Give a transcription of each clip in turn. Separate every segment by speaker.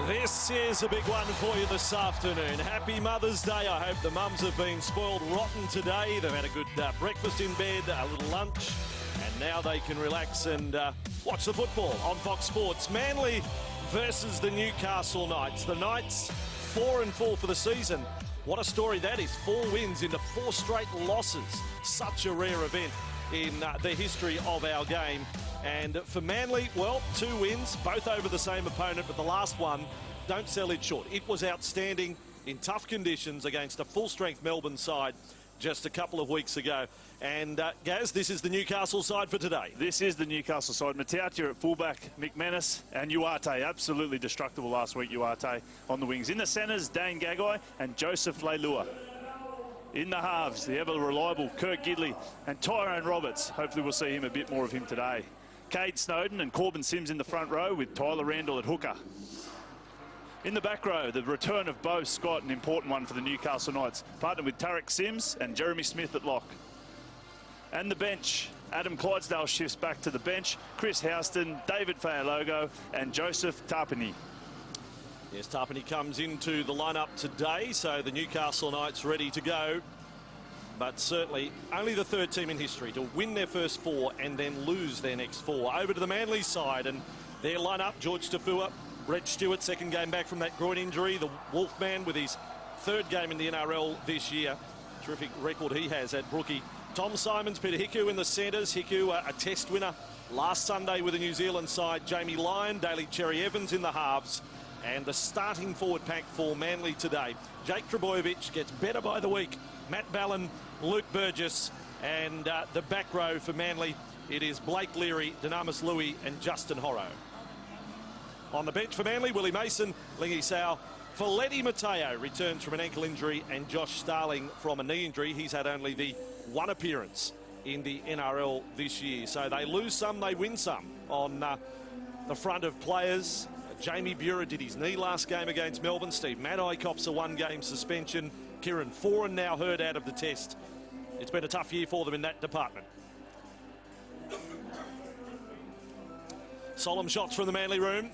Speaker 1: This is a big one for you this afternoon. Happy Mother's Day. I hope the mums have been spoiled rotten today. They've had a good breakfast in bed, a little lunch, and now they can relax and watch the football on Fox Sports. Manly versus the Newcastle Knights. The Knights 4-4 for the season. What a story that is. 4 wins into 4 straight losses. Such a rare event in the history of our game. And for Manly, well, 2 wins, both over the same opponent, but the last one, don't sell it short. It was outstanding in tough conditions against a full-strength Melbourne side just a couple of weeks ago. And Gaz, this is the Newcastle side for today.
Speaker 2: This is the Newcastle side. Matautia at fullback, McManus and Uarte, absolutely destructible last week, Uarte on the wings. In the centres, Dane Gagai and Joseph Leilua. In the halves, the ever-reliable Kurt Gidley and Tyrone Roberts. Hopefully we'll see a bit more of him today. Cade Snowden and Corbin Sims in the front row with Tyler Randall at hooker. In the back row, the return of Bo Scott, an important one for the Newcastle Knights, partnered with Tarek Sims and Jeremy Smith at lock. And the bench, Adam Clydesdale shifts back to the bench, Chris Houston, David Fayalogo and Joseph Tarpany.
Speaker 1: Yes, Tarpany comes into the lineup today, so the Newcastle Knights ready to go. But certainly only the 3rd team in history to win their first 4 and then lose their next 4. Over to the Manly side, and their lineup, George Tafua, Brett Stewart, 2nd game back from that groin injury. The Wolfman with his 3rd game in the NRL this year. Terrific record he has at Brookie. Tom Simons, Peter Hiku in the centres. Hiku, a test winner last Sunday with the New Zealand side. Jamie Lyon, Daly Cherry Evans in the halves. And the starting forward pack for Manly today. Jake Trbojevic gets better by the week. Matt Ballin, Luke Burgess, and the back row for Manly, it is Blake Leary, Dynamis Louis and Justin Horro. On the bench for Manly, Willie Mason, Lingy Sao, Folletti Mateo returns from an ankle injury, and Josh Starling from a knee injury. He's had only the 1 appearance in the NRL this year. So they lose some, they win some on the front of players. Jamie Buhrer did his knee last game against Melbourne. Steve Maddai cops a 1-game suspension. Kieran Foran now hurt out of the test. It's been a tough year for them in that department. Solemn shots from the Manly room.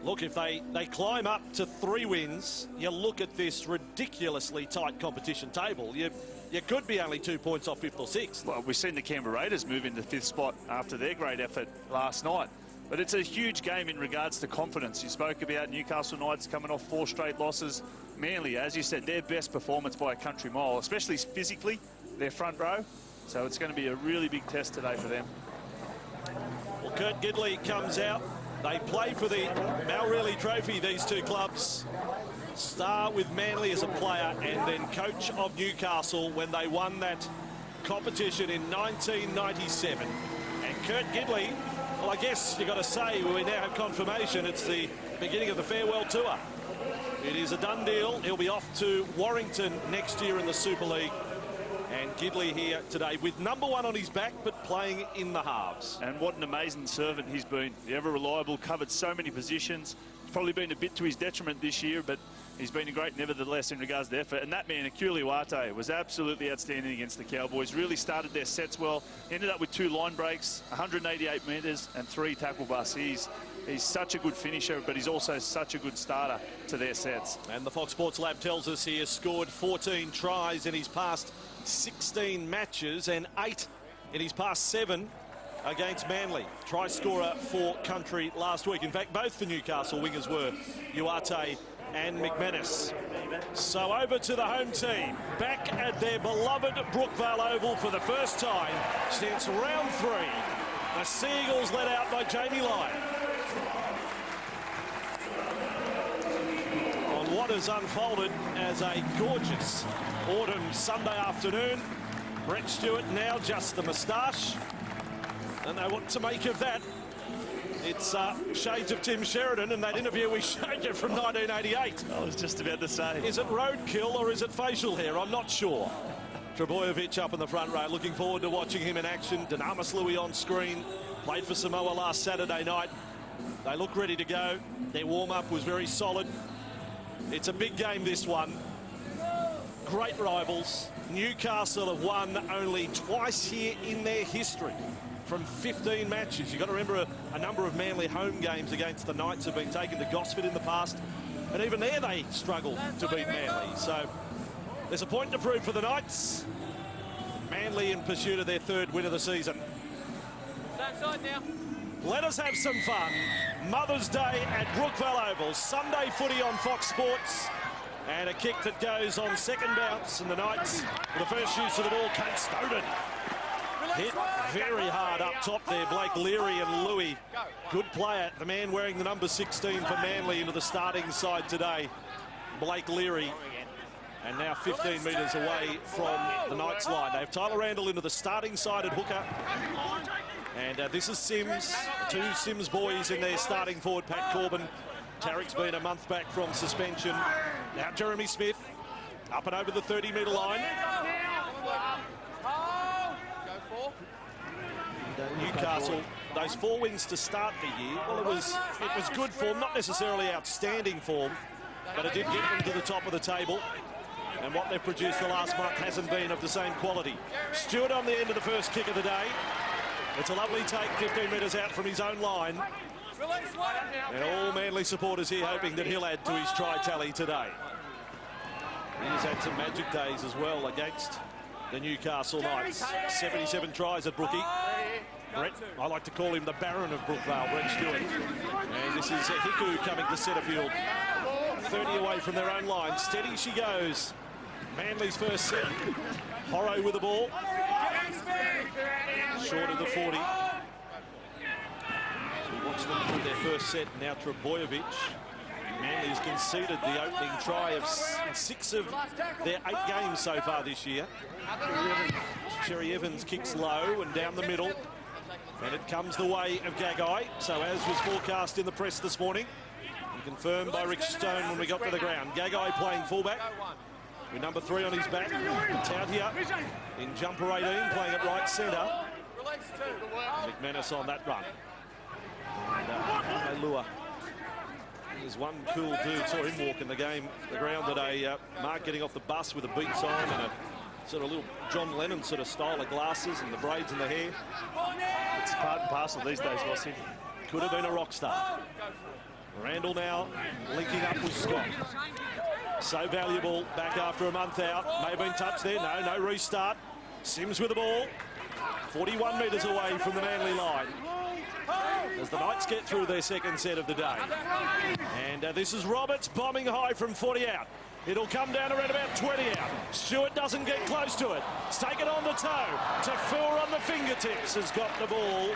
Speaker 1: Look, if they climb up to 3 wins, you look at this ridiculously tight competition table. You could be only 2 points off 5th or 6th.
Speaker 2: Well, we've seen the Canberra Raiders move into 5th spot after their great effort last night. But it's a huge game in regards to confidence. You spoke about Newcastle Knights coming off 4 straight losses. Manly, as you said, their best performance by a country mile, especially physically, their front row. So it's going to be a really big test today for them.
Speaker 1: Well, Kurt Gidley comes out. They play for the Malreilly Trophy, these 2 clubs. Star with Manly as a player and then coach of Newcastle when they won that competition in 1997. And Kurt Gidley, well, I guess you've got to say we now have confirmation it's the beginning of the farewell tour. It is a done deal. He'll be off to Warrington next year in the Super League. And Gidley here today with number 1 on his back, but playing in the halves.
Speaker 2: And what an amazing servant he's been. The ever-reliable, covered so many positions. It's probably been a bit to his detriment this year, but he's been great nevertheless in regards to effort. And that man, Akuli Uarte, was absolutely outstanding against the Cowboys. Really started their sets well. Ended up with 2 line breaks, 188 metres and 3 tackle busts. He's such a good finisher, but he's also such a good starter to their sets.
Speaker 1: And the Fox Sports Lab tells us he has scored 14 tries in his past 16 matches and 8 in his past 7 against Manly. Try scorer for country last week. In fact, both the Newcastle wingers were Uarte and McManus. So over to the home team, back at their beloved Brookvale Oval for the first time since round 3. The Seagulls led out by Jamie Lyon. On what has unfolded as a gorgeous autumn Sunday afternoon, Brett Stewart now just the moustache. Don't know what to make of that. It's shades of Tim Sheridan and that interview we showed you from 1988.
Speaker 2: I was just about to say.
Speaker 1: Is it roadkill or is it facial hair? I'm not sure. Trbojevic up in the front row. Looking forward to watching him in action. Dynamis Louis on screen. Played for Samoa last Saturday night. They look ready to go. Their warm-up was very solid. It's a big game, this one. Great rivals. Newcastle have won only twice here in their history from 15 matches. You've got to remember a number of Manly home games against the Knights have been taken to Gosford in the past, and even there they struggled to beat Manly. So there's a point to prove for the Knights. Manly in pursuit of their 3rd win of the season.
Speaker 3: Side now.
Speaker 1: Let us have some fun. Mother's Day at Brookvale Oval. Sunday footy on Fox Sports. And a kick that goes on second bounce. And the Knights, with the first use of the ball, Kate Snowden. Hit very hard up top there. Blake Leary and Louis. Good player. The man wearing the number 16 for Manly into the starting side today. Blake Leary. And now 15 metres away from the Knights line. They have Tyler Randall into the starting side at hooker. And this is Sims. 2 Sims boys in their starting forward. Pat Corbin. Tarrick's been a month back from suspension. Now Jeremy Smith up and over the 30-metre line. Newcastle, those 4 wins to start the year, well, it was good form, not necessarily outstanding form, but it did get them to the top of the table. And what they've produced the last month hasn't been of the same quality. Stewart on the end of the first kick of the day. It's a lovely take, 15 metres out from his own line. And all Manly supporters here hoping that he'll add to his try tally today. He's had some magic days as well against the Newcastle Knights. 77 tries at Brookie. Brett, I like to call him the Baron of Brookvale, Brett Stewart. And this is Hiku coming to centre field. 30 away from their own line. Steady she goes. Manly's first set. Horro with the ball. Short of the 40. So we watch them through their first set. Now Trebojevic. Manly has conceded the opening try of 6 of their 8 games so far this year. Cherry Evans kicks low and down the middle. And it comes the way of Gagai. So as was forecast in the press this morning, and confirmed by Rick Stone when we got to the ground. Gagai playing fullback with number 3 on his back. Tautia in jumper 18 playing at right centre. McManus on that run. And Lua. There's one cool dude, saw him walk in the ground today. Mark getting off the bus with the beats on and a sort of little John Lennon sort of style of glasses and the braids in the hair.
Speaker 2: It's part and parcel these days, Rossi.
Speaker 1: Could have been a rock star. Randall now linking up with Scott. So valuable back after a month out. May have been touched there. No restart. Sims with the ball. 41 metres away from the Manly line. As the Knights get through their second set of the day. And this is Roberts bombing high from 40 out. It'll come down around about 20 out. Stewart doesn't get close to it. It's taken on the toe. Tafur on the fingertips has got the ball.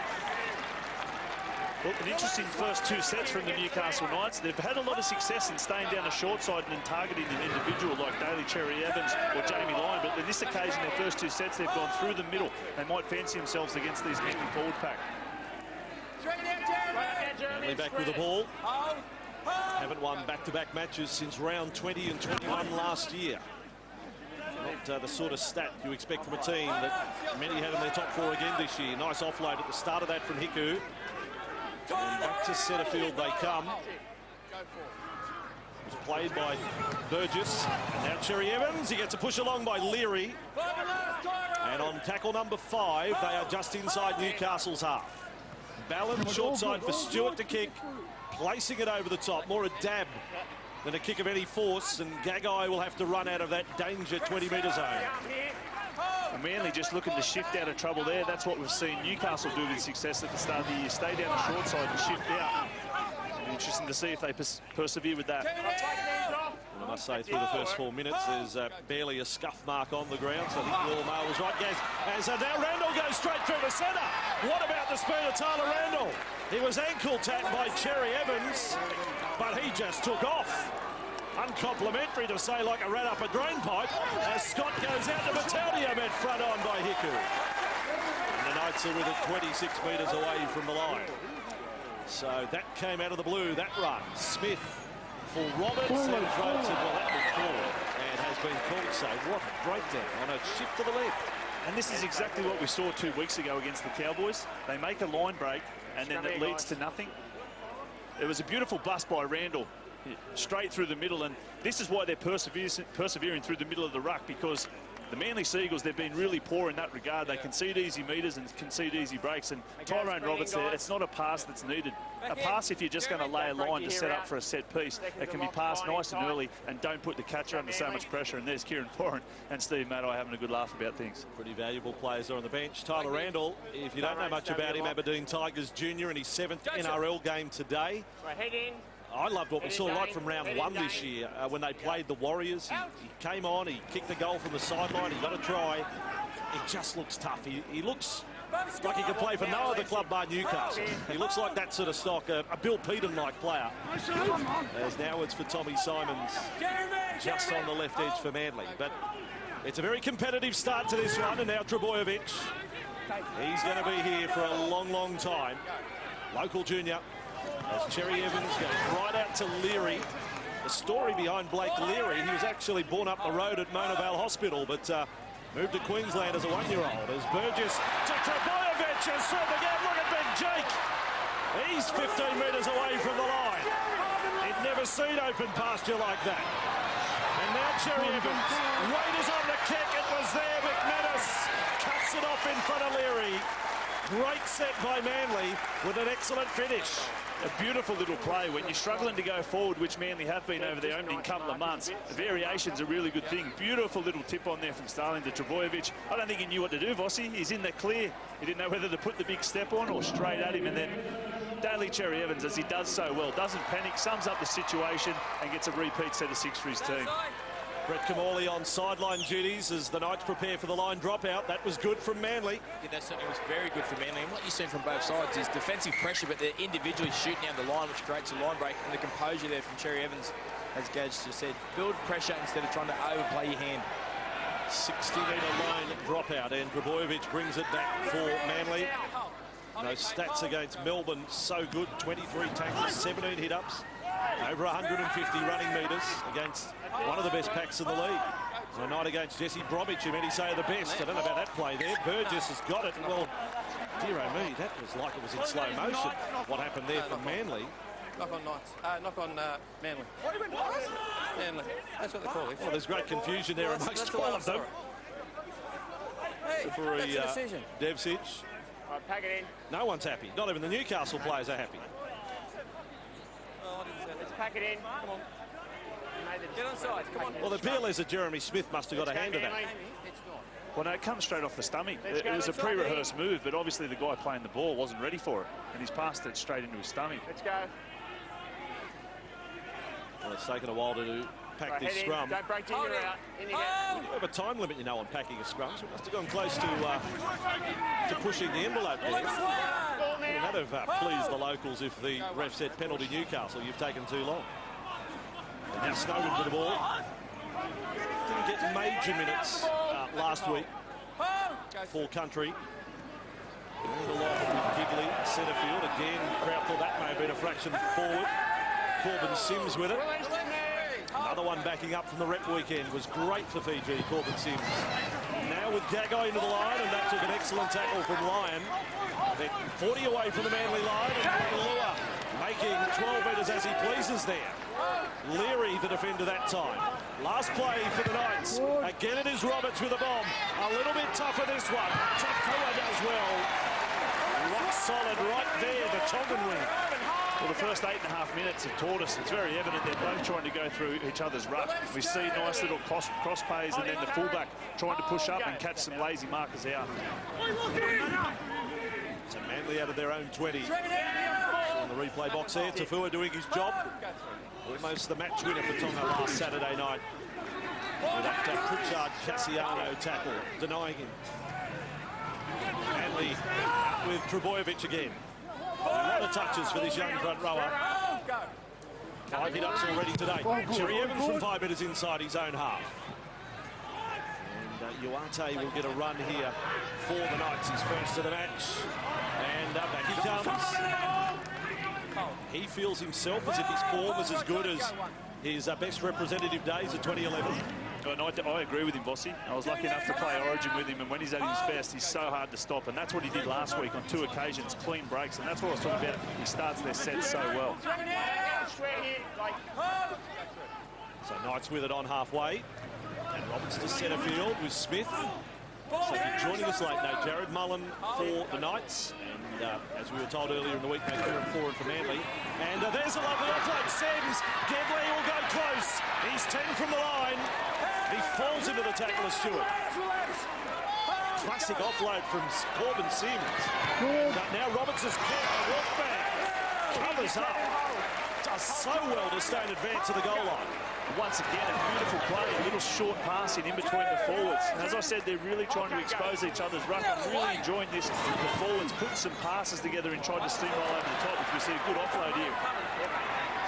Speaker 2: Well, an interesting first 2 sets from the Newcastle Knights. They've had a lot of success in staying down the short side and targeting an individual like Daly Cherry Evans or Jamie Lyon. But in this occasion, their first 2 sets, they've gone through the middle. They might fancy themselves against these Manly forward pack.
Speaker 1: Manly back with the ball. Haven't won back-to-back matches since round 20 and 21 last year. Not the sort of stat you expect from a team that many had in their top 4 again this year. Nice offload at the start of that from Hiku. And back to centre field they come. It was played by Burgess. And now Cherry Evans. He gets a push along by Leary. And on tackle number 5, they are just inside Newcastle's half. Ballon short side for Stewart to kick. Placing it over the top. More a dab than a kick of any force. And Gagai will have to run out of that danger 20-metre zone.
Speaker 2: And Manly just looking to shift out of trouble there. That's what we've seen Newcastle do with success at the start of the year. Stay down the short side and shift out. It'll be interesting to see if they persevere with that.
Speaker 1: And I must say, through the first 4 minutes, there's barely a scuff mark on the ground. So I think Will Mail was right, Gaz. As now Randall goes straight through the centre. What about the speed of Tyler Randall? He was ankle tapped by Cherry Evans, but he just took off. Uncomplimentary to say, like a rat up a drain pipe, as Scott goes out to Battalion, met front on by Hiku. And the Knights are with it 26 metres away from the line. So that came out of the blue, that run. Smith for Roberts, and Rhodes said, well, that was called, and has been called. So what a breakdown on a shift to the left.
Speaker 2: And this is exactly what we saw 2 weeks ago against the Cowboys. They make a line break, and then it leads to nothing. It was a beautiful bust by Randall, straight through the middle, and this is why they're persevering through the middle of the ruck, because The Manly Seagulls, they've been really poor in that regard. They concede easy metres and concede easy breaks. And Tyrone Roberts there, it's not a pass that's needed. A pass, if you're just going to lay a line to set up for a set piece, it can be passed nice and early and don't put the catcher under so much pressure. And there's Kieran Foran and Steve Maddai having a good laugh about things.
Speaker 1: Pretty valuable players are on the bench. Tyler Randall, if you don't know much about him, Aberdeen Tigers Junior in his 7th NRL game today. I loved what we saw right from round 1 this year when they played the Warriors. He came on, he kicked the goal from the sideline, he got a try. He just looks tough. He looks like he could play for no other club bar Newcastle. He looks like that sort of stock, a Bill Peden-like player. As now it's for Tommy Simons, just on the left edge for Manly. But it's a very competitive start to this one, and now Trbojevic. He's going to be here for a long, long time. Local junior. As Cherry Evans goes right out to Leary. The story behind Blake Leary, he was actually born up the road at Mona Vale Hospital, but moved to Queensland as a 1-year-old. As Burgess to Trbojevic and serve again. Look at Big Jake. He's 15 metres away from the line. He'd never seen open pasture like that. And now Cherry Evans. Raiders on the kick. It was there. McManus cuts it off in front of Leary. Great set by Manly with an excellent finish.
Speaker 2: A beautiful little play when you're struggling to go forward, which Manly have been over the opening couple of months. The variation's a really good thing. Beautiful little tip on there from Starling to Trbojevic. I don't think he knew what to do, Vossi. He's in the clear. He didn't know whether to put the big step on or straight at him. And then Daly Cherry Evans, as he does so well, doesn't panic, sums up the situation and gets a repeat set of 6 for his team.
Speaker 1: Brett Kamali on sideline duties as the Knights prepare for the line dropout. That was good from Manly.
Speaker 4: Yeah, that certainly was very good from Manly. And what you've seen from both sides is defensive pressure, but they're individually shooting down the line, which creates a line break. And the composure there from Cherry Evans, as Gage just said, build pressure instead of trying to overplay your hand.
Speaker 1: 60-metre line dropout, and Trbojevic brings it back for Manly. Those stats against Melbourne, so good. 23 tackles, 17 hit-ups. Over 150 running metres against one of the best packs in the league. On a night against Jesse Bromwich, who many say are the best. I don't know about that play there. Burgess has got it. Well, dear oh me, that was like it was in slow motion. What happened there for Manly?
Speaker 3: Knock on Knights. Knock on Manly. What do you mean, Manly. That's what they call it.
Speaker 1: Well, there's great confusion there amongst all of them.
Speaker 3: Hey,
Speaker 1: For
Speaker 3: that's a decision.
Speaker 1: Devsic.
Speaker 5: Pack it in.
Speaker 1: No one's happy. Not even the Newcastle players are happy.
Speaker 5: Let's pack it in. Come on.
Speaker 3: Get on side. Come on.
Speaker 1: Well, the appeal is that Jeremy Smith must have got a hand of that.
Speaker 3: It's not.
Speaker 2: Well, no, it comes straight off the stomach. It was a pre-rehearsed move, but obviously the guy playing the ball wasn't ready for it, and he's passed it straight into his stomach.
Speaker 5: Let's go.
Speaker 1: Well, it's taken a while to pack
Speaker 5: Right,
Speaker 1: this
Speaker 5: head
Speaker 1: scrum.
Speaker 5: in. Don't break till you're out. In you go.
Speaker 1: You have a time limit, you know, on packing a scrum, so it must have gone close to pushing the envelope there. It would have pleased the locals if the ref said penalty Newcastle, you've taken too long. And now Snowden to the ball. Didn't get major minutes last week for country. And a lot with Gigley, centre field. Again, crowd thought that may have been a fraction forward. Corbin Sims with it. Another one backing up from the rep weekend was great for Fiji, Corbin Sims. Now with Gagai into the line, and that took an excellent tackle from Lyon. They're 40 away from the Manly line, and Lua making 12 metres as he pleases there. Leary, the defender that time. Last play for the Knights. Again it is Roberts with a bomb. A little bit tougher this one. Takua does well. Rock solid right there, the Tongan wing.
Speaker 2: Well, the first 8.5 minutes have taught us it's very evident they're both trying to go through each other's ruck. We see nice little cross plays, and then the fullback trying to push up and catch some lazy markers out.
Speaker 1: So Manly out of their own 20. In the replay box there, Tafua doing his job. Almost the match winner for Tonga last Saturday night. With that Pritchard Cassiano tackle, denying him. Manly out with Trbojevic again. A lot of touches for this young front rower. 5 hit-ups already today. Cherry Evans from 5 metres inside his own half. And Uate will get a run here for the Knights. His first of the match. And back he comes. He feels himself as if his form is as good as his best representative days of 2011.
Speaker 2: And I agree with him, Vossi. I was lucky enough to play Origin with him, and when he's at his best, he's so hard to stop. And that's what he did last week on 2 occasions, clean breaks. And that's what I was talking about. He starts their sets so well.
Speaker 1: So Knights with it on halfway. And Roberts to centre field with Smith. So if you're joining us late now, Jared Mullen for the Knights. And as we were told earlier in the week, make sure and forward for Manly. And there's a lovely offload. Sims, Gedley will go close. He's 10 from the line. He falls into the tackle of Stewart. Classic offload from Corbin Sims. But now Roberts has caught a walk back. Covers up. Does so well to stay in advance of the goal line.
Speaker 2: Once again, a beautiful play, a little short passing in between the forwards. And as I said, they're really trying to expose each other's ruck. I'm really enjoying this. The forwards putting some passes together and trying to steamroll over the top, which we see a good offload here.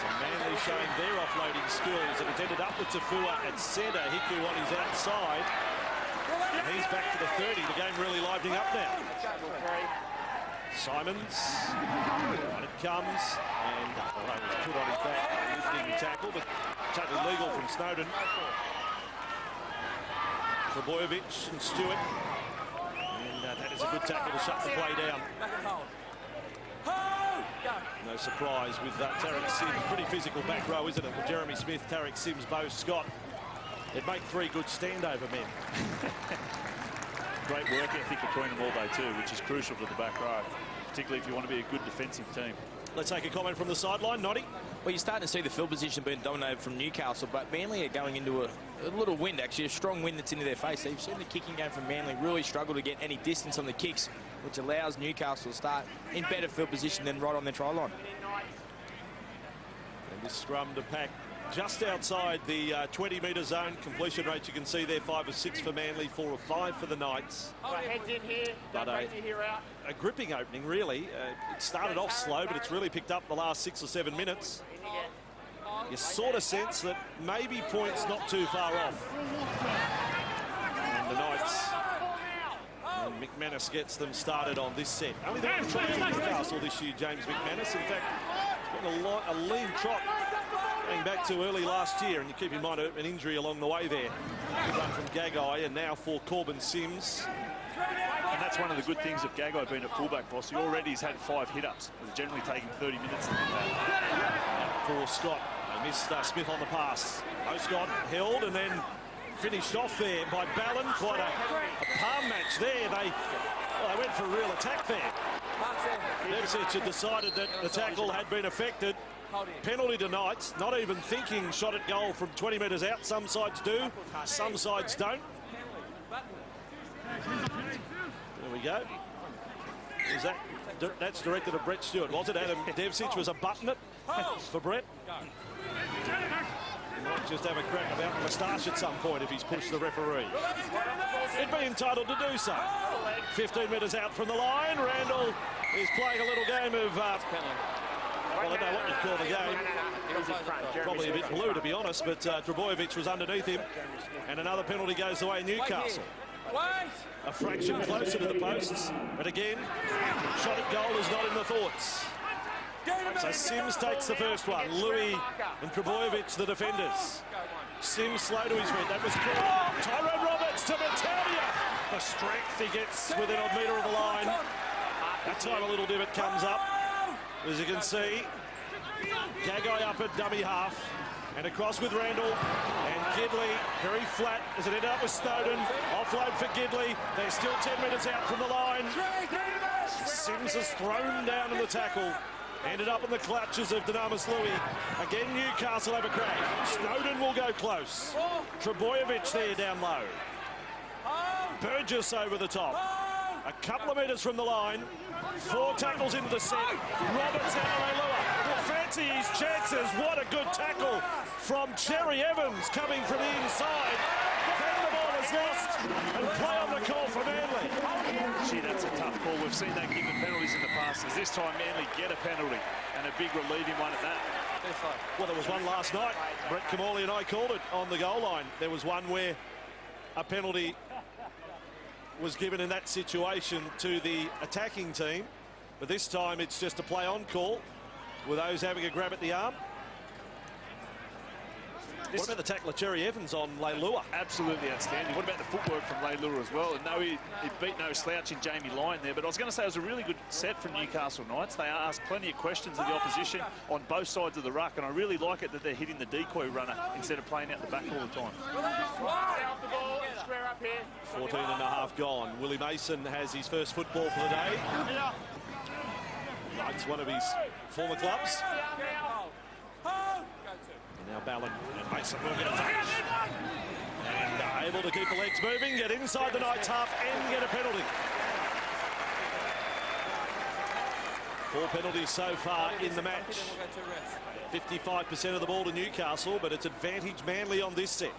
Speaker 1: So Manly showing their offloading skills, and it's ended up with Tafua at centre. Hiku on his outside. And he's back to the 30. The game really livening up now. Simons, on it comes, and well, was put on his back, lifting tackle, but totally legal from Snowden. Trebojevic and Stewart, and that is a good tackle to shut the play down. No surprise with Tarek Sims, pretty physical back row, isn't it? With Jeremy Smith, Tarek Sims, Bo Scott. It'd make 3 good standover men.
Speaker 2: Great work ethic between them all day too, which is crucial for the back row, particularly if you want to be a good defensive team.
Speaker 1: Let's take a comment from the sideline. Noddy?
Speaker 4: Well, you're starting to see the field position being dominated from Newcastle, but Manly are going into a little wind, actually, a strong wind that's into their face. You've seen the kicking game from Manly really struggle to get any distance on the kicks, which allows Newcastle to start in better field position than right on their try line.
Speaker 1: And this scrum to pack just outside the 20-metre zone. Completion rate, you can see there, 5 of 6 for Manly, 4 of 5 for the Knights.
Speaker 5: Heads in here.
Speaker 1: But a gripping opening, really. It started off slow, but it's really picked up the last 6 or 7 minutes. You sort of sense that maybe points not too far off. And the Knights, and McManus gets them started on this set. Only the one trot in Newcastle this year, James McManus. In fact, he's got a lean trot going back to early last year, and you keep in mind an injury along the way there. Good run from Gagai, and now for Corbin Sims.
Speaker 2: And that's one of the good things of Gagai being at fullback, boss. He already has had 5 hit-ups. It's generally taking 30 minutes to hit that.
Speaker 1: For Scott, they missed Smith on the pass. Scott held and then finished off there by Ballon. Quite a palm match there. They went for a real attack there. Devsic had decided that the tackle had been affected. Penalty to Knights, not even thinking shot at goal from 20 metres out. Some sides do, some sides don't. There we go. Is that's directed at Brett Stewart, was it? Adam Devsic was a button it for Brett. He might just have a crack about the moustache at some point if he's pushed the referee. He'd be entitled to do so. 15 metres out from the line. Randall is playing a little game of... well, I don't know what you'd call the game. Probably a bit blue, to be honest, but Trebojevic was underneath him. And another penalty goes the way of Newcastle. A fraction closer to the posts. But again, shot at goal is not in the thoughts. So Sims takes the first one. Louis and Trebojevic, the defenders. Sims slow to his feet. That was caught. Tyrone Roberts to Battaglia. The strength he gets within a metre of the line. That time a little divot comes up. As you can see, Gagai up at dummy half. And across with Randall. And Gidley, very flat as it ended up with Snowden. Offload for Gidley. They're still 10 metres out from the line. Sims is thrown down in the tackle. Ended up in the clutches of Dynamis Louis. Again, Newcastle have a crack. Snowden will go close. Trebojevic there down low. Burgess over the top. A couple of metres from the line. 4 tackles into the set. Roberts and Leilua will fancy his chances. What a good tackle from Cherry Evans coming from the inside. Then the ball is lost and play on the call for Manly.
Speaker 2: Gee, that's a tough call. We've seen that given penalties in the past. As this time Manly get a penalty, and a big relieving one at that.
Speaker 1: Well, there was one last night. Brett Camorley and I called it on the goal line. There was one where a penalty was given in that situation to the attacking team, but this time it's just a play on call with those having a grab at the arm. What about the tackle of Cherry Evans on Leilua?
Speaker 2: Absolutely outstanding. What about the footwork from Leilua as well? And no, he beat no slouch in Jamie Lyon there, but I was going to say it was a really good set from Newcastle Knights. They asked plenty of questions of the opposition on both sides of the ruck, and I really like it that they're hitting the decoy runner instead of playing out the back all the time.
Speaker 1: 14 and a half gone. Willie Mason has his first football for the day. It's one of his former clubs. And now Ballon and Mason will get a touch. And able to keep the legs moving, get inside the Knights half and get a penalty. 4 penalties so far in the match. 55% of the ball to Newcastle, but it's advantage Manly on this set.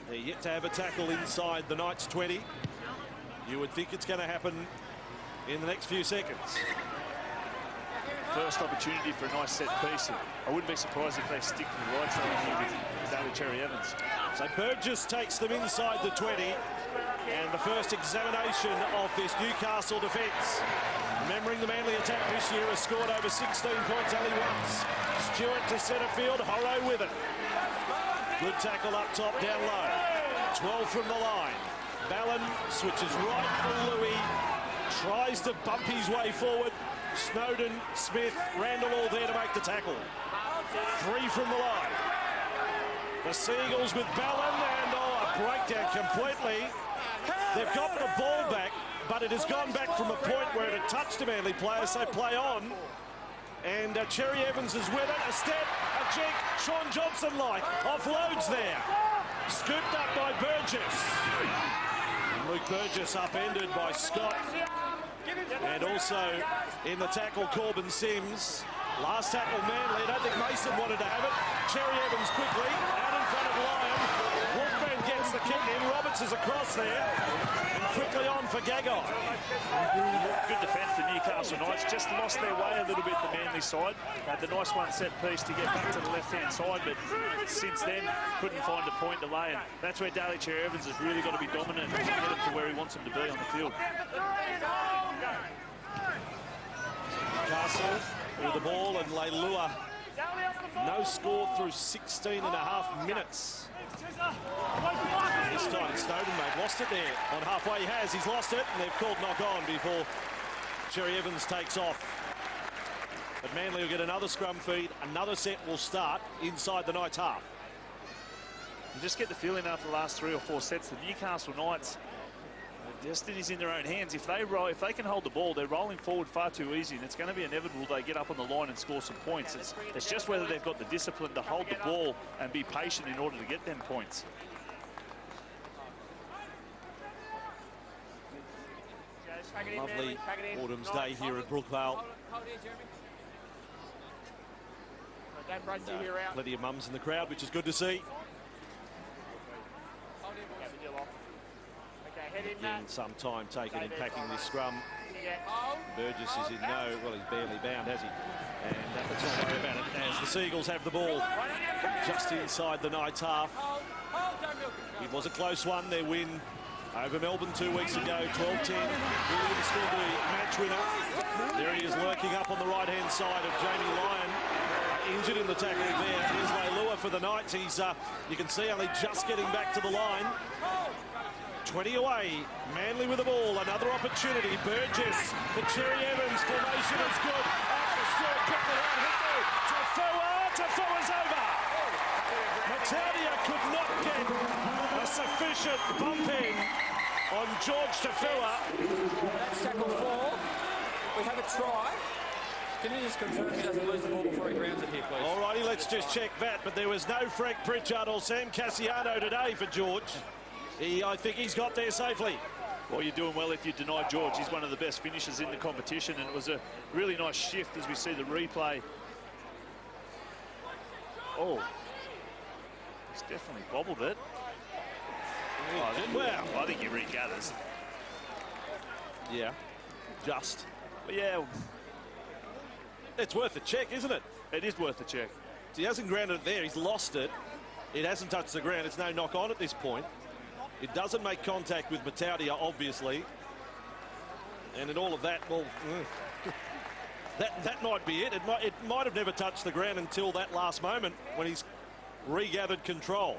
Speaker 1: They're yet to have a tackle inside the Knights 20. You would think it's going to happen in the next few seconds.
Speaker 2: First opportunity for a nice set piece. I wouldn't be surprised if they stick to the right side here with Daly Cherry Evans.
Speaker 1: So Burgess takes them inside the 20. And the first examination of this Newcastle defence. Remembering the Manly attack this year has scored over 16 points only once. Stewart to centre field, Horro with it. Good tackle up top, down low. 12 from the line. Ballon switches right for Louis. Tries to bump his way forward. Snowden, Smith, Randall all there to make the tackle. 3 from the line. The Seagulls with Ballon and a breakdown completely. They've got the ball back, but it has gone back from a point where it had touched a Manly player, so play on. And Cherry Evans is with it. A step, a jig, Sean Johnson-like. Offloads there. Scooped up by Burgess. Luke Burgess upended by Scott. And also in the tackle, Corbin Sims. Last tackle, Manly. I don't think Mason wanted to have it. Cherry Evans quickly out in front of Lyon. Walkman gets the kick in. Roberts is across there. And quickly on for Gagai.
Speaker 2: Good defence for Newcastle Knights. Just lost their way a little bit the Manly side. Had the nice one set piece to get back to the left-hand side, but since then couldn't find a point to lay. And that's where Daly Cherry Evans has really got to be dominant to get him to where he wants him to be on the field.
Speaker 1: Newcastle with the ball and Leilua. No score through 16 and a half minutes. This time Snowden lost it there. On halfway he has. He's lost it and they've called knock on before Cherry Evans takes off. But Manly will get another scrum feed. Another set will start inside the Knights half.
Speaker 2: You just get the feeling after the last 3 or 4 sets, the Newcastle Knights, destiny's in their own hands. If they can hold the ball, they're rolling forward far too easy, and it's going to be inevitable they get up on the line and score some points. It's just whether they've got the discipline to hold the ball and be patient in order to get them points.
Speaker 1: Lovely autumn's day here at Brookvale. Plenty of mums in the crowd, which is good to see. Again, some time taken in packing this scrum. Burgess is in well, he's barely bound, has he? And let's not worry about it as the Seagulls have the ball just inside the Knights half. It was a close one, their win over Melbourne 2 weeks ago, 12-10. Williams scored the match winner. There he is lurking up on the right-hand side of Jamie Lyon. Injured in the tackle there. Here's Leilua for the Knights. He's, you can see, only just getting back to the line. 20 away. Manly with the ball. Another opportunity. Burgess for Cherry Evans. Formation is good. After Stewart quickly out. Hit Tafua's over. Matadia could not get a sufficient bump in on George Tafua.
Speaker 4: That's tackle 4. We have a try. Can you just confirm he doesn't lose the ball before he grounds it here, please?
Speaker 1: All righty, let's just check that. But there was no Frank Pritchard or Sam Cassiano today for George. I think he's got there safely.
Speaker 2: Well, you're doing well if you deny George. He's one of the best finishers in the competition, and it was a really nice shift as we see the replay. Oh, he's definitely bobbled it.
Speaker 1: Wow.
Speaker 2: I think he regathers.
Speaker 1: Yeah, just.
Speaker 2: But yeah,
Speaker 1: it's worth a check, isn't it?
Speaker 2: it is worth a check.
Speaker 1: He hasn't grounded it there. He's lost it. It hasn't touched the ground. It's no knock on at this point. It doesn't make contact with Mataudia, obviously. And in all of that, well, that might be it. It might have never touched the ground until that last moment when he's regathered control.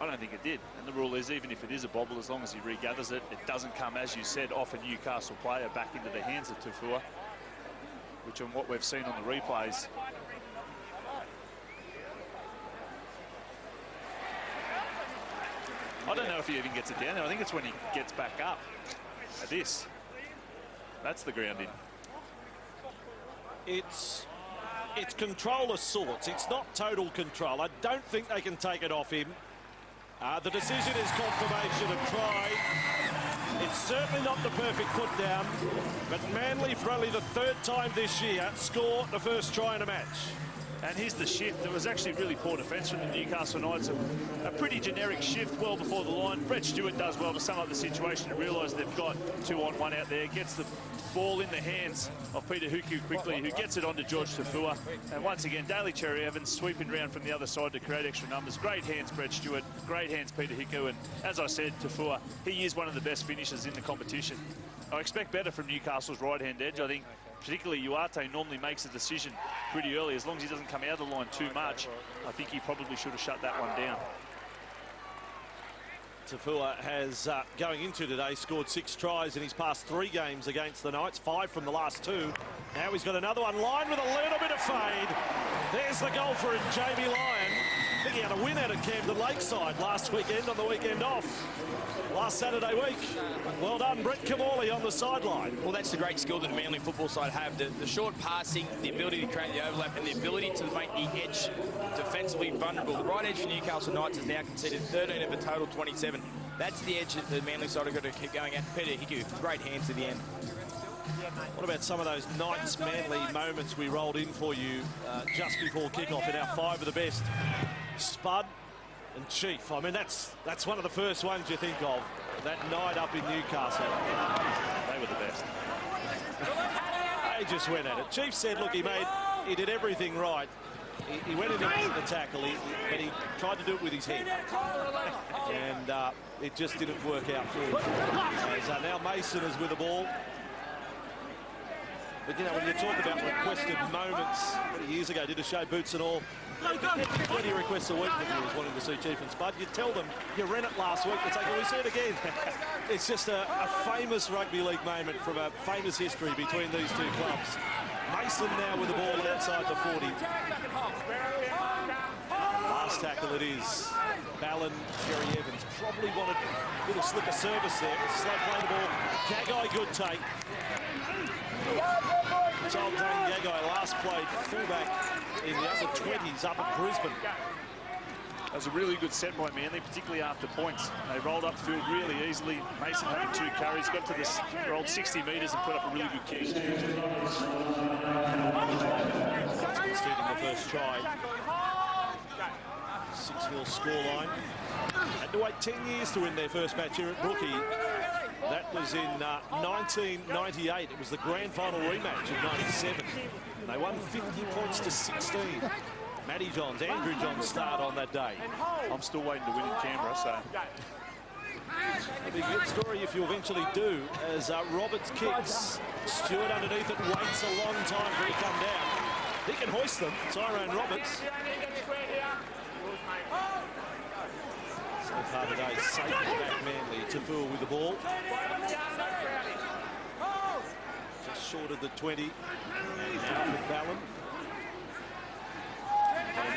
Speaker 2: I don't think it did. And the rule is, even if it is a bobble, as long as he regathers it, it doesn't come, as you said, off a Newcastle player back into the hands of Tafua, which on what we've seen on the replays. I don't know if he even gets it down there. I think it's when he gets back up at this. That's the grounding.
Speaker 1: It's control of sorts. It's not total control. I don't think they can take it off him. The decision is confirmation of try. It's certainly not the perfect put down, but Manly, for only the third time this year, score the first try in a match.
Speaker 2: And here's the shift. There was actually really poor defence from the Newcastle Knights. A pretty generic shift well before the line. Brett Stewart does well to sum up the situation and realise they've got 2-on-1 out there. Gets the ball in the hands of Peter Huku quickly, who gets it onto George Tafua. And once again, Daly Cherry Evans sweeping round from the other side to create extra numbers. Great hands, Brett Stewart. Great hands, Peter Hiku. And as I said, Tafua, he is one of the best finishers in the competition. I expect better from Newcastle's right-hand edge. I think particularly Uarte normally makes a decision pretty early. As long as he doesn't come out of the line too much, I think he probably should have shut that one down.
Speaker 1: Tafua has, going into today, scored 6 tries in his past 3 games against the Knights, 5 from the last 2. Now he's got another one lined with a little bit of fade. There's the goal for Jamie Lyon. I think he had a win out at Camden Lakeside last weekend on the weekend off. Last Saturday week. Well done, Brett Kamali on the sideline.
Speaker 4: Well, that's the great skill that the Manly football side have. The short passing, the ability to create the overlap, and the ability to make the edge defensively vulnerable. The right edge for Newcastle Knights has now conceded 13 of the total 27. That's the edge that the Manly side have got to keep going at. Peter Hiku, great hands to the end.
Speaker 1: What about some of those Knights Manly moments we rolled in for you just before kickoff in our 5 of the best? Spud and Chief. I mean, that's one of the first ones you think of. That night up in Newcastle.
Speaker 2: They were the best.
Speaker 1: They just went at it. Chief said, look, he did everything right. He went into the tackle, but he tried to do it with his head. And it just didn't work out for him. As now Mason is with the ball. But, you know, when you talk about requested moments, years ago, did a show Boots and all, 20 requests a week that he was wanting to see Chief and Spud. You tell them, you ran it last week, they say, can we see it again? It's just a famous rugby league moment from a famous history between these two clubs. Mason now with the ball outside the 40. Last tackle it is. Ballon, Cherry Evans probably wanted a little slicker service there. Slow play the ball. Gagai, good take. Child Dane Gagai last played fullback in the under 20s up at Brisbane.
Speaker 2: That was a really good set by Manly, particularly after points. They rolled upfield really easily. Mason having 2 carries, got to this, rolled 60 metres and put up a really good kick.
Speaker 1: Conceding the first try. 6-0 scoreline. Had to wait 10 years to win their first match here at Brookie. That was in 1998. It was the grand final rematch of 97. They won 50 points to 16. Matty Johns, Andrew Johns start on that day.
Speaker 2: I'm still waiting to win in Canberra, so.
Speaker 1: It'll be a good story if you eventually do, as Roberts kicks. Stewart underneath it, waits a long time for it to come down. He can hoist them, Tyrone Roberts. So far today, safe back Manly. Tafua with the ball. Just short of the 20. And Alfred Ballon.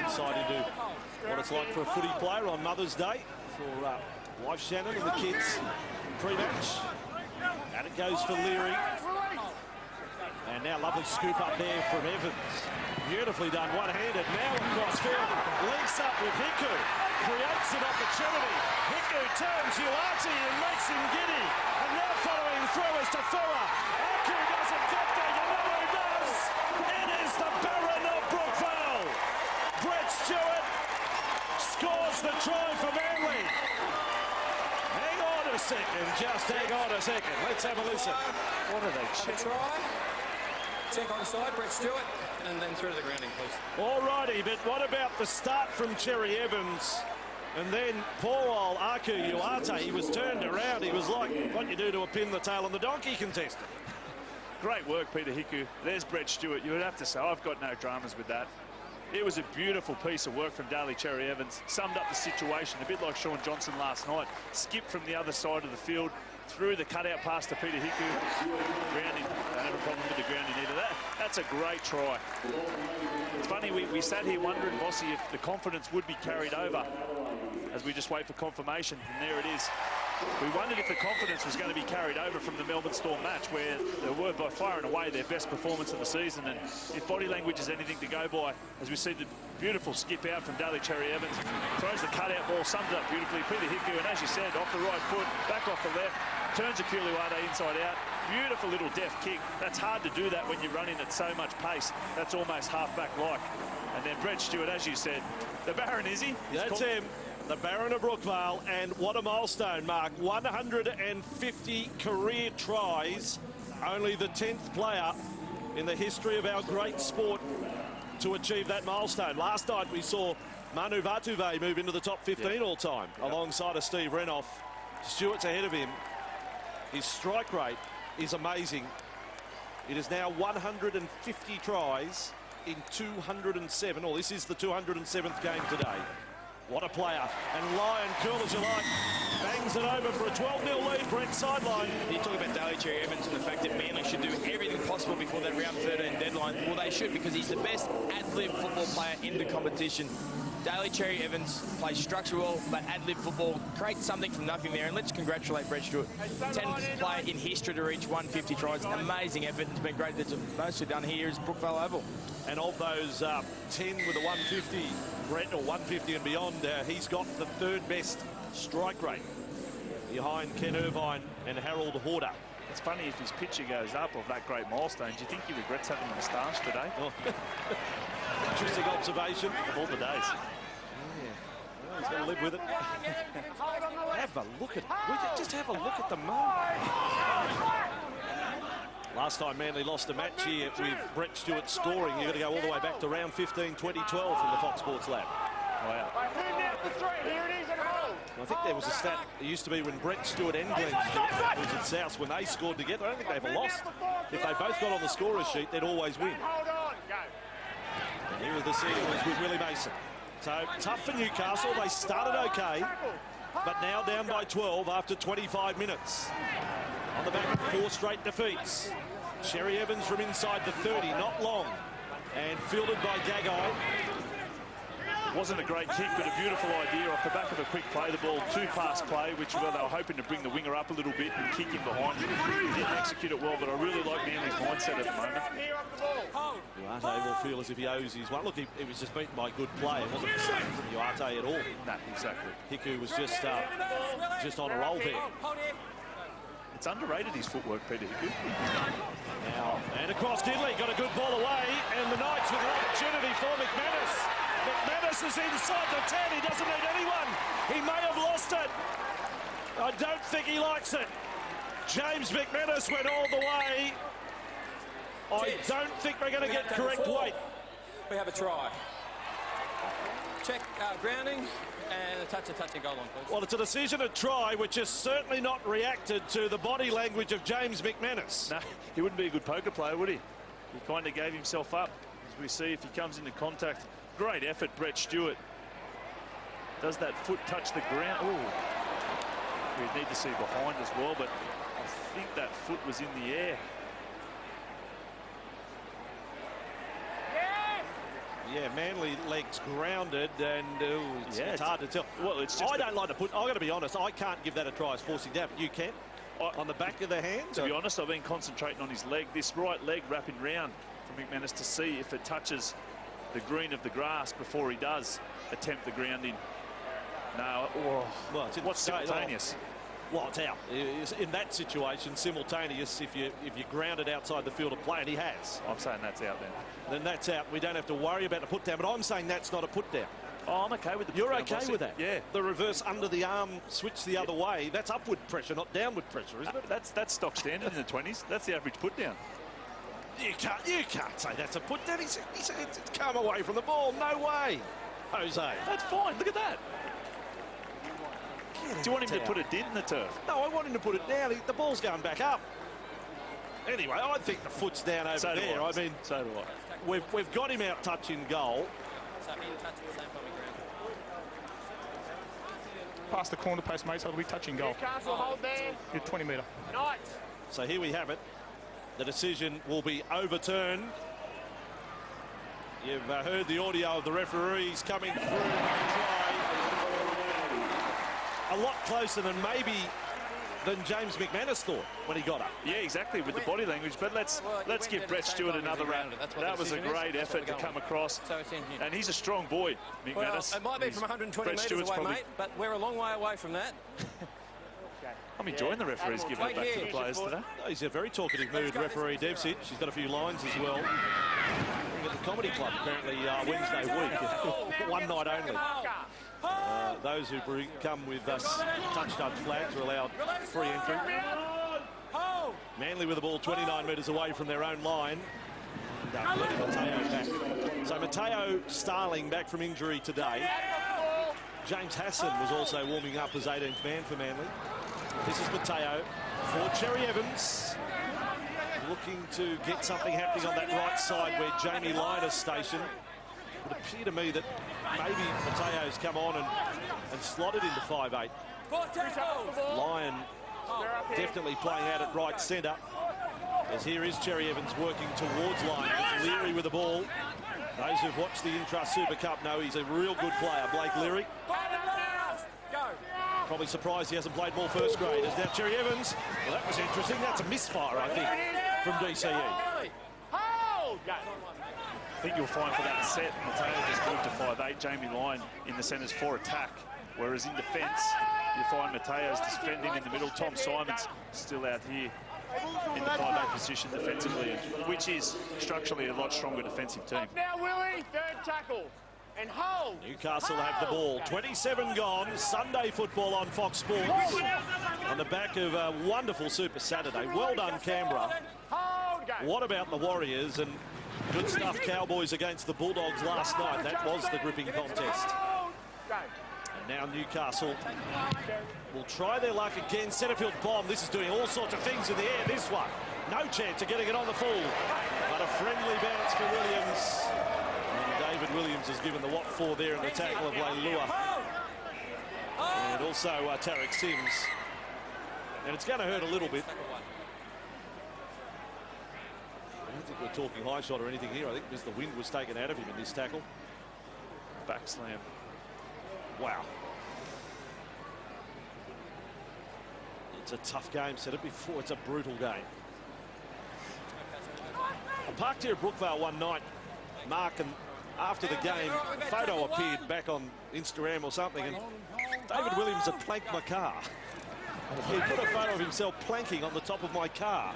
Speaker 1: Inside into what it's like for a footy player on Mother's Day for wife Shannon and the kids pre-match. And it goes for Leary. And now lovely scoop up there from Evans. Beautifully done, one-handed. Now across field, links up with Hiku. Creates an opportunity. Hiku turns Uarte and makes him giddy. And now following through is Tafua. Hiku doesn't get there, you know who does. It is the Baron of Brookvale. Brett Stewart scores the try for Manly. Hang on a second, just hang on a second. Let's have a listen.
Speaker 2: What are they checking?
Speaker 3: Check on the side, Brett Stewart, and then through to the grounding, please.
Speaker 1: All righty, but what about the start from Cherry Evans? And then poor old Aku Uarte, he was turned around. He was like what you do to a pin the tail on the donkey contestant.
Speaker 2: great work, Peter Hiku. There's Brett Stewart. You would have to say, I've got no dramas with that. It was a beautiful piece of work from Daly Cherry Evans. Summed up the situation, a bit like Sean Johnson last night. Skipped from the other side of the field, threw the cutout pass to Peter Hiku. Grounding. Don't have a problem with the grounding either. That's a great try. It's funny, we sat here wondering, Bossy, if the confidence would be carried over as we just wait for confirmation, and there it is. We wondered if the confidence was going to be carried over from the Melbourne Storm match, where they were by far and away their best performance of the season. And if body language is anything to go by, as we see the beautiful skip out from Daly Cherry Evans, throws the cutout ball, sums it up beautifully. Peter Hiku, and as you said, off the right foot, back off the left, turns Akuliwade inside out. Beautiful little deft kick. That's hard to do that when you're running at so much pace. That's almost half-back-like. And then Brett Stewart, as you said, the Baron, is he?
Speaker 1: That's him. The Baron of Brookvale, and what a milestone, Mark. 150 career tries. Only the 10th player in the history of our great sport to achieve that milestone. Last night we saw Manu Vatuvei move into the top 15 all time, alongside of Steve Renouf. Stewart's ahead of him. His strike rate is amazing. It is now 150 tries in 207. Oh, this is the 207th game today. What a player. And Lyon, curl as you like, bangs it over for a 12-0 lead. Brett sideline.
Speaker 4: You talk about Daly Cherry Evans and the fact that Manly should do everything possible before that round 13 deadline. Well, they should, because he's the best ad-lib football player in the competition. Daly Cherry Evans plays structural, but ad-lib football, creates something from nothing there. And let's congratulate Brett Stewart. 10th player in history to reach 150 tries. Amazing effort. It's been great. That's mostly done here is Brookvale Oval.
Speaker 1: And of those 10 with a 150, Brett, or 150 and beyond, he's got the third best strike rate behind Ken Irvine and Harold Horder.
Speaker 2: It's funny, if his picture goes up of that great milestone, do you think he regrets having a moustache today?
Speaker 1: Oh. Interesting observation.
Speaker 2: Of all the days.
Speaker 1: Yeah. He's going to live with it. Have a look at, just have a look at the moment. Last time Manly lost a match here with Brett Stewart scoring, you've got to go all the way back to round 15, 2012 from the Fox Sports Lab.
Speaker 2: Wow.
Speaker 1: I think there was a stat, it used to be when Brett Stewart and Glenn Stewart was at South, when they scored together, I don't think they ever lost. If they both got on the scorer's sheet, they'd always win. And here are the Seagulls with Willie Mason. So tough for Newcastle, they started okay, but now down by 12 after 25 minutes. On the back, 4 straight defeats. Cherry Evans from inside the 30, not long. And fielded by Gagai.
Speaker 2: Wasn't a great kick, but a beautiful idea off the back of a quick play. The ball, 2-pass play, which they were hoping to bring the winger up a little bit and kick him behind him. He didn't execute it well, but I really like Manly's mindset at the moment.
Speaker 1: Uarte will feel as if he owes his one. Look, he was just beaten by good play. It wasn't the same from Uarte at all.
Speaker 2: No, exactly.
Speaker 1: Hiku was just on a roll there.
Speaker 2: It's underrated, his footwork, Peter Hiku.
Speaker 1: Now, and across Diddley, got a good ball away, and the Knights with an opportunity for McManus. McManus is inside the 10, he doesn't need anyone. He may have lost it. I don't think he likes it. James McManus went all the way. I don't think we're going to get correct weight.
Speaker 3: We have a try. Check grounding. And a touch and goal on, please.
Speaker 1: Well, it's a decision to try, which has certainly not reacted to the body language of James McManus.
Speaker 2: No, he wouldn't be a good poker player, would he? He kind of gave himself up. As we see, if he comes into contact, great effort, Brett Stewart. Does that foot touch the ground? Oh, we need to see behind as well, but I think that foot was in the air.
Speaker 1: Yeah, Manly legs grounded, and it's hard to tell.
Speaker 2: Well, it's just
Speaker 1: I don't like to put. I've got to be honest. I can't give that a try as forcing down, but you can. On the back of the hand.
Speaker 2: To be honest, I've been concentrating on his leg. This right leg wrapping round for McManus to see if it touches the green of the grass before he does attempt the grounding. No. Oh,
Speaker 1: well, it's
Speaker 2: what's simultaneous?
Speaker 1: Well, it's out. In that situation, simultaneous, if you ground it outside the field of play, and he has.
Speaker 2: I'm saying that's out
Speaker 1: then that's out. We don't have to worry about a put down, but I'm saying that's not a put down.
Speaker 2: Oh, I'm okay with the
Speaker 1: You're okay with that?
Speaker 2: Yeah.
Speaker 1: The reverse under the arm switch the other way, that's upward pressure, not downward pressure, isn't it?
Speaker 2: That's stock standard in the 20s. That's the average put down.
Speaker 1: You can't say that's a put down. He said it's come away from the ball. No way, Jose.
Speaker 2: That's fine. Look at that. Do you want him to put a dent in the turf?
Speaker 1: No, I want him to put it down. The ball's going back up. Anyway, I think the foot's down over there. I mean,
Speaker 2: so do I.
Speaker 1: We've got him out touching goal.
Speaker 3: So in touch at the same time ground.
Speaker 6: Past the corner post, mate, so it'll be touching goal.
Speaker 5: Newcastle, hold there.
Speaker 6: You're 20 metre.
Speaker 5: Knights.
Speaker 1: So here we have it. The decision will be overturned. You've heard the audio of the referees coming through. A lot closer than James McManus thought when he got up.
Speaker 2: Yeah, exactly, with the body language. But let's give Brett Stewart another round. That was a great effort to come across.
Speaker 3: So it's in here.
Speaker 2: And he's a strong boy, McManus.
Speaker 3: Well, it might be from 120 metres away, mate, but we're a long way away from that.
Speaker 2: I'm enjoying the referees giving it back to the players today.
Speaker 1: He's a very talkative mood, referee Devsic. She's got a few lines as well. At the Comedy Club, apparently, Wednesday week. One night only. Those who come with touch flags are allowed free entry. Manly with the ball 29 metres away from their own line. And Mateo back. So Mateo Starling back from injury today. James Hassan was also warming up as 18th man for Manly. This is Mateo for Cherry Evans. Looking to get something happening on that right side where Jamie Lyon is stationed. It would appear to me that maybe Mateo's come on and slotted into 5'8". Lyon definitely playing out at right centre. As here is Cherry Evans working towards Lyon. It's Leary with the ball. Those who've watched the Intrust Super Cup know he's a real good player, Blake Leary. Probably surprised he hasn't played more first graders. Now Cherry Evans, well, that was interesting. That's a misfire, I think, from DCE.
Speaker 2: I think you'll find for that set, Mateo just moved to 5'8", Jamie Lyon in the centres for attack. Whereas in defence, you find Mateo's defending in the middle. Tom Simon's still out here in the 5'8" position defensively, which is structurally a lot stronger defensive team.
Speaker 5: Now, Willie, third tackle. And hold.
Speaker 1: Newcastle have the ball. 27 gone. Sunday football on Fox Sports. On the back of a wonderful Super Saturday. Well done, Canberra. What about the Warriors? And good stuff, Cowboys against the Bulldogs last night. That was the gripping contest. And now Newcastle will try their luck again. Centrefield bomb. This is doing all sorts of things in the air. This one. No chance of getting it on the full. But a friendly bounce for Williams. David Williams has given the what for there in the tackle of Leilua. And also Tarek Sims. And it's going to hurt a little bit. I don't think we're talking high shot or anything here. I think because the wind was taken out of him in this tackle.
Speaker 2: Back slam.
Speaker 1: Wow. It's a tough game. Said it before. It's a brutal game. I parked here at Brookvale one night, Mark, and after the game, a photo appeared back on Instagram or something, and David Williams had planked my car. He put a photo of himself planking on the top of my car.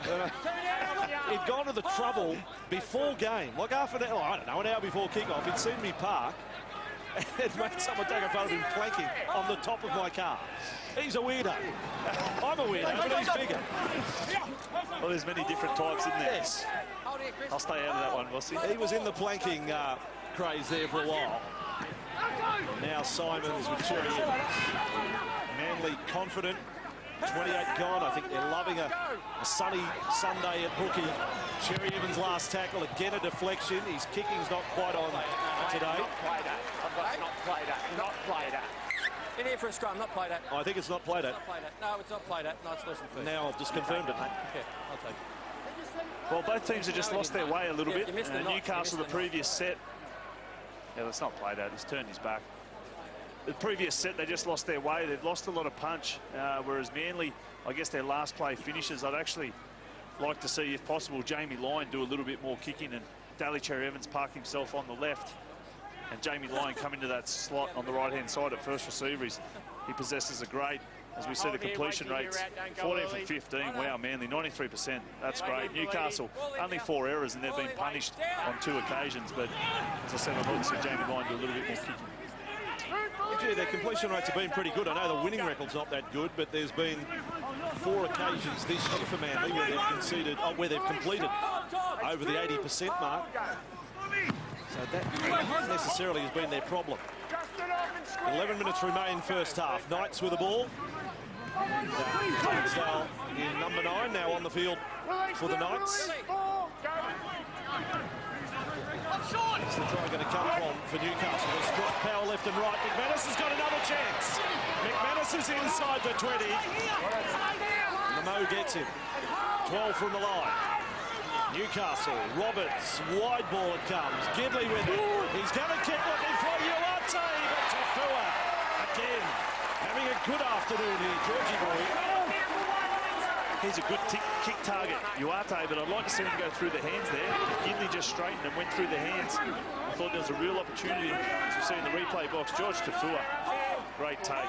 Speaker 1: He'd gone to the trouble before game, like half an hour, I don't know, an hour before kickoff. He'd seen me park and made someone take a photo of him planking on the top of my car. He's a weirdo. I'm a weirdo, but he's bigger.
Speaker 2: Well, there's many different types, isn't there?
Speaker 1: Yes.
Speaker 2: I'll stay out of that one, Rossi.
Speaker 1: He was in the planking craze there for a while. Now Simons with Cherry Evans. Manly confident. 28 gone. I think they're loving a sunny Sunday at Brookie. Cherry Evans' last tackle. Again, a deflection. His kicking's not quite on today.
Speaker 5: Not play that. I've got not play that. Not play that.
Speaker 3: In here for a scrum, not played at.
Speaker 1: I think it's not played at.
Speaker 3: No, it's not played at. No, it's less than first.
Speaker 1: Now I've just confirmed it.
Speaker 3: Yeah, I'll take it.
Speaker 2: Well, both teams have just lost their way a little bit. Newcastle, the
Speaker 3: knot.
Speaker 2: previous set. Yeah, that's not played out. He's turned his back. The previous set, they just lost their way. They've lost a lot of punch, whereas Manly, I guess their last play finishes. I'd actually like to see, if possible, Jamie Lyon do a little bit more kicking and Daly Cherry Evans park himself on the left and Jamie Lyon come into that slot on the right-hand side at first receiver. He possesses a great, as we see the completion rates, 14 from 15. Wow, Manly, 93%. That's great. Newcastle, only 4 errors and they've been punished on 2 occasions. But as I said, I'd like to see Jamie Lyon do a little bit more kicking.
Speaker 1: Yeah, their completion rates have been pretty good. I know the winning record's not that good, but there's been 4 occasions this year for Manly where they've conceded, where they've completed over the 80% mark. So that not necessarily has been their problem. 11 minutes remain first half. Knights with the ball. Clydesdale in number 9 now on the field for the Knights. Where's the try going to come from for Newcastle? There's strong power left and right. McManus has got another chance. McManus is inside the 20. And the Mo gets him. 12 from the line. Newcastle, Roberts, wide ball it comes. Gidley with it. He's going to kick looking for Uarte, but Tafua again having a good afternoon here, Georgie boy.
Speaker 2: He's a good kick target, Uarte, but I'd like to see him go through the hands there. Gidley just straightened and went through the hands. I thought there was a real opportunity, as you see in the replay box. George Tafua, great take.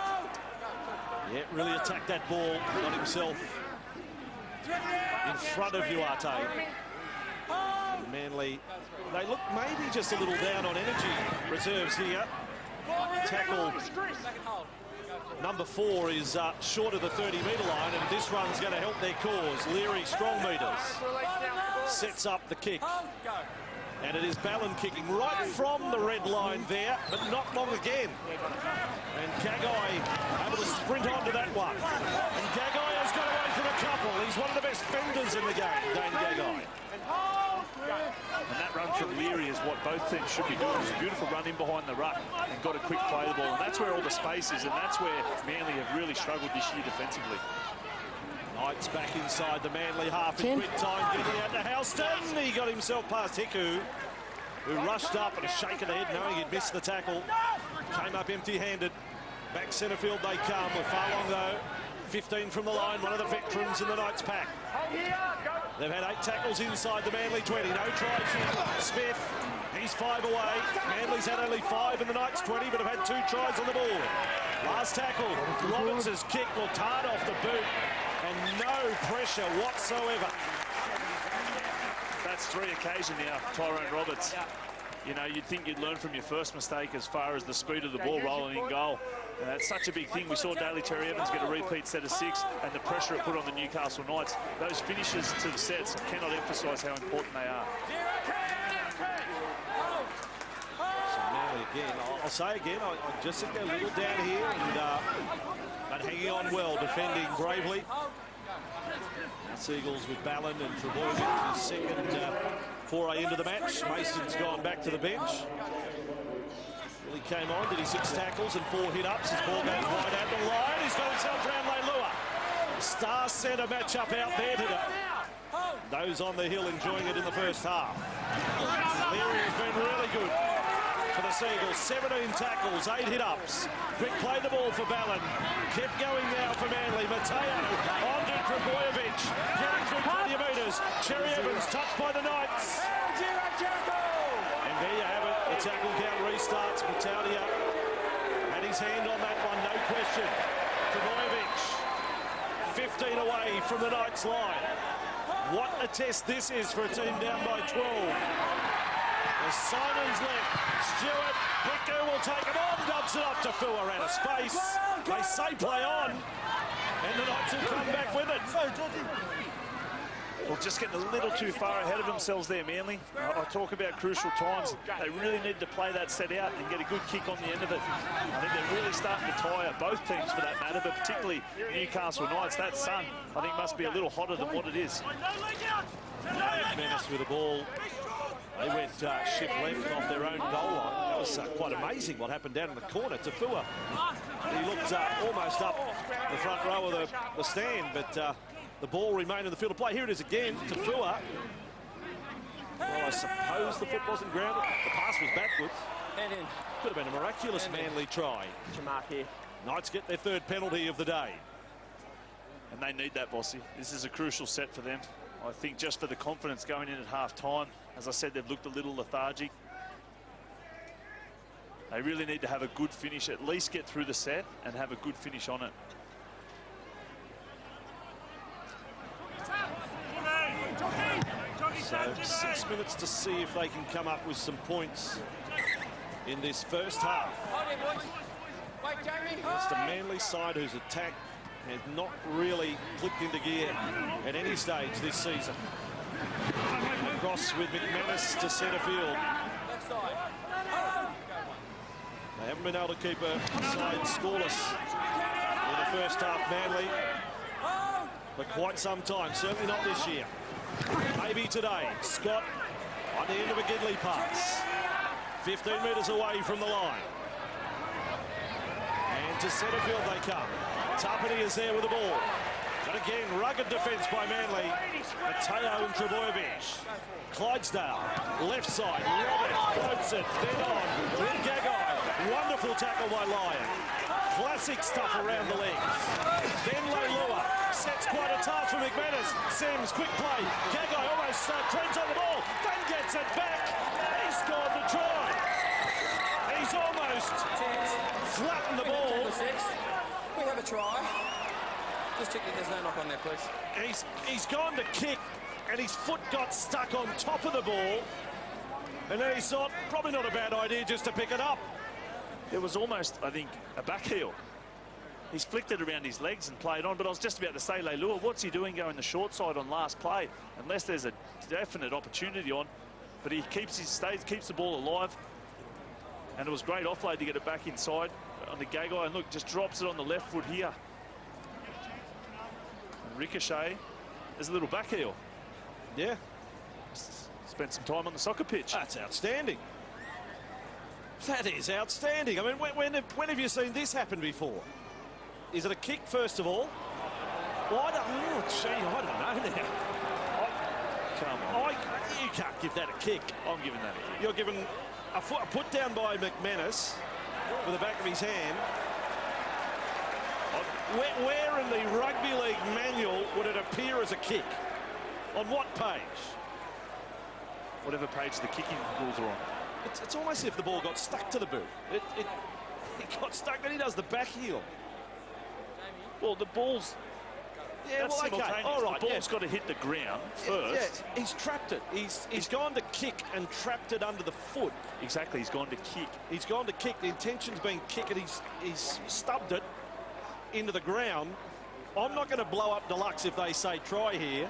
Speaker 1: Yeah, really attacked that ball, got himself in front of Uarte. Manly, they look maybe just a little down on energy reserves here. Tackle number 4 is short of the 30-metre line, and this run's going to help their cause. Leary, strong meters, sets up the kick. And it is Ballon kicking right from the red line there, but not long again. And Gagai able to sprint onto that one. And Gagai has got away from a couple. He's one of the best fenders in the game, Dane Gagai.
Speaker 2: And that run from Leary is what both teams should be doing. It's a beautiful run in behind the ruck and got a quick play the ball. And that's where all the space is, and that's where Manly have really struggled this year defensively.
Speaker 1: Knights back inside the Manly half in quick time, getting out to Houston. He got himself past Hiku, who rushed up and a shake of the head knowing he'd missed the tackle. Came up empty-handed. Back centre field they come with Farlong though. 15 from the line, one of the veterans in the Knights pack. They've had 8 tackles inside the Manly 20. No tries here. Smith, he's 5 away. Manly's had only 5 in the Knights 20, but have had 2 tries on the ball. Last tackle, Roberts has kicked Lautard off the boot, and no pressure whatsoever.
Speaker 2: That's 3 occasions now, Tyrone Roberts. You know, you'd think you'd learn from your first mistake as far as the speed of the ball rolling in goal. That's such a big thing. We saw Daly Terry Evans get a repeat set of 6, and the pressure it put on the Newcastle Knights. Those finishes to the sets, I cannot emphasise how important they are.
Speaker 1: So Manly again, I'll say again, I just think they're a little down here, and but hanging on well, defending bravely. Seagulls with Ballon and Trebojevic, his second foray into the match. Mason's gone back to the bench. He came on, did his 6 tackles and 4 hit-ups. His ball goes wide out the line. He's got himself round Leilua. Star centre match-up out there today. Those on the hill enjoying it in the first half. Leary has been really good for the Seagulls. 17 tackles, 8 hit-ups. Quick play the ball for Ballon. Kept going now for Manly. Mateo on to Trebojevic. Getting through 20 metres. Cherry Evans touched by the Knights. And there you have it. The tackle count restarts. Battaglia had his hand on that one, no question. Trebojevic, 15 away from the Knights line. What a test this is for a team down by 12. As Simon's left, Stewart, Hiku will take it on, dubs it up to Fua out of space. They say play on, and the Knights will come back with it.
Speaker 2: Well, just getting a little too far ahead of themselves there, Manly. I talk about crucial times. They really need to play that set out and get a good kick on the end of it. I think they're really starting to tire both teams for that matter, but particularly Newcastle Knights. That sun, I think, must be a little hotter than what it is.
Speaker 1: Menace with the ball. They went shift left off their own goal line. That was quite amazing what happened down in the corner. Tafua, he looked almost up the front row of the stand, but the ball remained in the field of play. Here it is again, Tafua. Well, I suppose the foot wasn't grounded. The pass was backwards.
Speaker 3: And in.
Speaker 1: Could have been a miraculous Manly try.
Speaker 5: Mark here.
Speaker 1: Knights get their 3rd penalty of the day.
Speaker 2: And they need that, Bossy. This is a crucial set for them. I think just for the confidence going in at half-time. As I said, they've looked a little lethargic. They really need to have a good finish, at least get through the set and have a good finish on it.
Speaker 1: So 6 minutes to see if they can come up with some points in this first half. It's the Manly side whose attack has not really clicked into gear at any stage this season. Across with McManus to centre field. They haven't been able to keep a side scoreless in the first half, Manly. for quite some time. Certainly not this year. Maybe today. Scott on the end of a Gidley pass. 15 metres away from the line. And to centre field they come. Tapani is there with the ball. But again, rugged defence by Manly. Mateo and Trebojevic. Clydesdale, left side. Robert floats it. Then on. Lynn Gagai. Wonderful tackle by Lyon. Classic stuff around the legs. Then Leilua sets quite a task for McManus. Sims, quick play. Gagai almost treads on the ball. Then gets it back. He scored the try. He's almost flattened the ball.
Speaker 3: We have a try. Just check that there's no knock on there, please.
Speaker 1: He's gone to kick, and his foot got stuck on top of the ball. And then he thought, probably not a bad idea just to pick it up.
Speaker 2: It was almost, I think, a back heel. He's flicked it around his legs and played on, but I was just about to say, Leilua, what's he doing going the short side on last play? Unless there's a definite opportunity on, but he keeps the ball alive. And it was great offload to get it back inside on the Gagai, and look, just drops it on the left foot here. And Ricochet, there's a little back heel.
Speaker 1: Yeah.
Speaker 2: Spent some time on the soccer pitch.
Speaker 1: That's outstanding. That is outstanding. I mean, when have you seen this happen before? Is it a kick, first of all? Well, I don't know now. Come on. You can't give that a kick.
Speaker 2: I'm giving that a kick.
Speaker 1: You're given a put down by McManus with the back of his hand. Where in the rugby league manual would it appear as a kick? On what page?
Speaker 2: Whatever page the kicking rules are on.
Speaker 1: It's almost as if the ball got stuck to the boot. It got stuck, then he does the back heel.
Speaker 2: Well, the ball's...
Speaker 1: Yeah, well, okay, all right.
Speaker 2: The ball's got to hit the ground first.
Speaker 1: Yeah, he's trapped it. He's gone to kick and trapped it under the foot.
Speaker 2: Exactly, he's gone to kick.
Speaker 1: He's gone to kick. The intention's been kick, and he's stubbed it into the ground. I'm not going to blow up Deluxe if they say try here,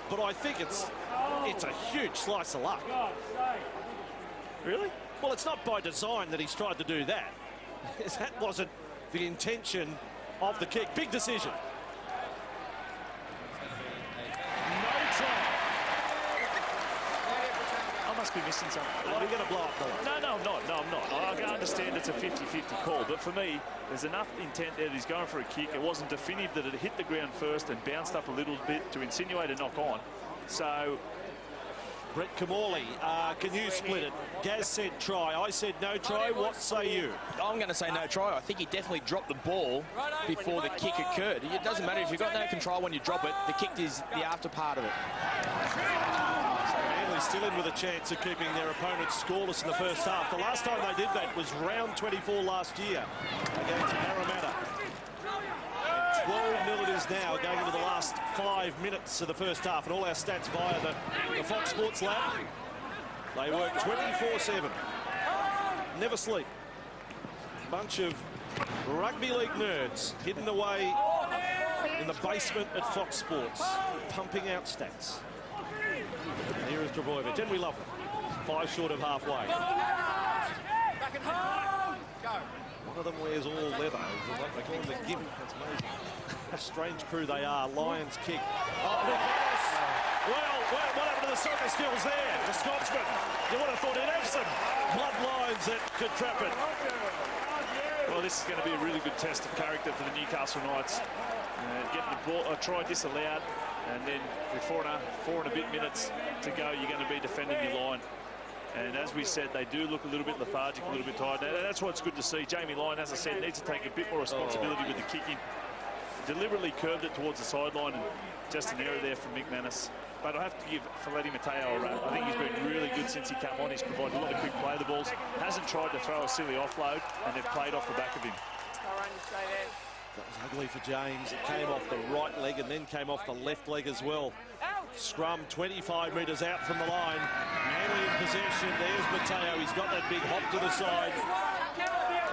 Speaker 1: but I think it's a huge slice of luck.
Speaker 2: Really?
Speaker 1: Well, it's not by design that he's tried to do that. That wasn't the intention of the kick. Big decision.
Speaker 2: I must be missing something.
Speaker 1: Are you going to blow up Deluxe?
Speaker 2: No, I'm not. I can understand it's a 50-50 call, but for me, there's enough intent there that he's going for a kick. It wasn't definitive that it hit the ground first and bounced up a little bit to insinuate a knock on. So...
Speaker 1: Brett Kamali, can you split it? Gaz said try. I said no try. What say you?
Speaker 4: I'm going to say no try. I think he definitely dropped the ball before the kick occurred. It doesn't matter if you've got no control when you drop it. The kick is the after part of it.
Speaker 1: So Manly still in with a chance of keeping their opponents scoreless in the first half. The last time they did that was round 24 last year against Parramatta. 12-0 it is now, going into the last 5 minutes of the first half. And all our stats via the Fox Sports Lab. They work 24/7. Never sleep. Bunch of rugby league nerds hidden away in the basement at Fox Sports, pumping out stats. And here is Trebojevic, and we love them. 5 short of halfway.
Speaker 3: Back and home. Go.
Speaker 1: One of them wears all leather. They call them the gimp. That's amazing. A strange crew they are. Lions kick. Oh, McManus. Well, what happened to the soccer skills there? The Scotsman. You would have thought he'd have some bloodlines that could trap it.
Speaker 2: Well, this is going to be a really good test of character for the Newcastle Knights. Getting the ball, try disallowed, and then with four and a bit minutes to go, you're going to be defending your line. And as we said, they do look a little bit lethargic, a little bit tired. And that's what's good to see. Jamie Lyon, as I said, needs to take a bit more responsibility with the kicking. Deliberately curved it towards the sideline, and just an error there from McManus. But I have to give Faleti Mateo a run. I think he's been really good since he came on. He's provided a lot of quick play the balls. Hasn't tried to throw a silly offload, and they've played off the back of him.
Speaker 1: That was ugly for James. It came off the right leg and then came off the left leg as well. Scrum 25 metres out from the line. Manly in possession. There's Mateo. He's got that big hop to the side.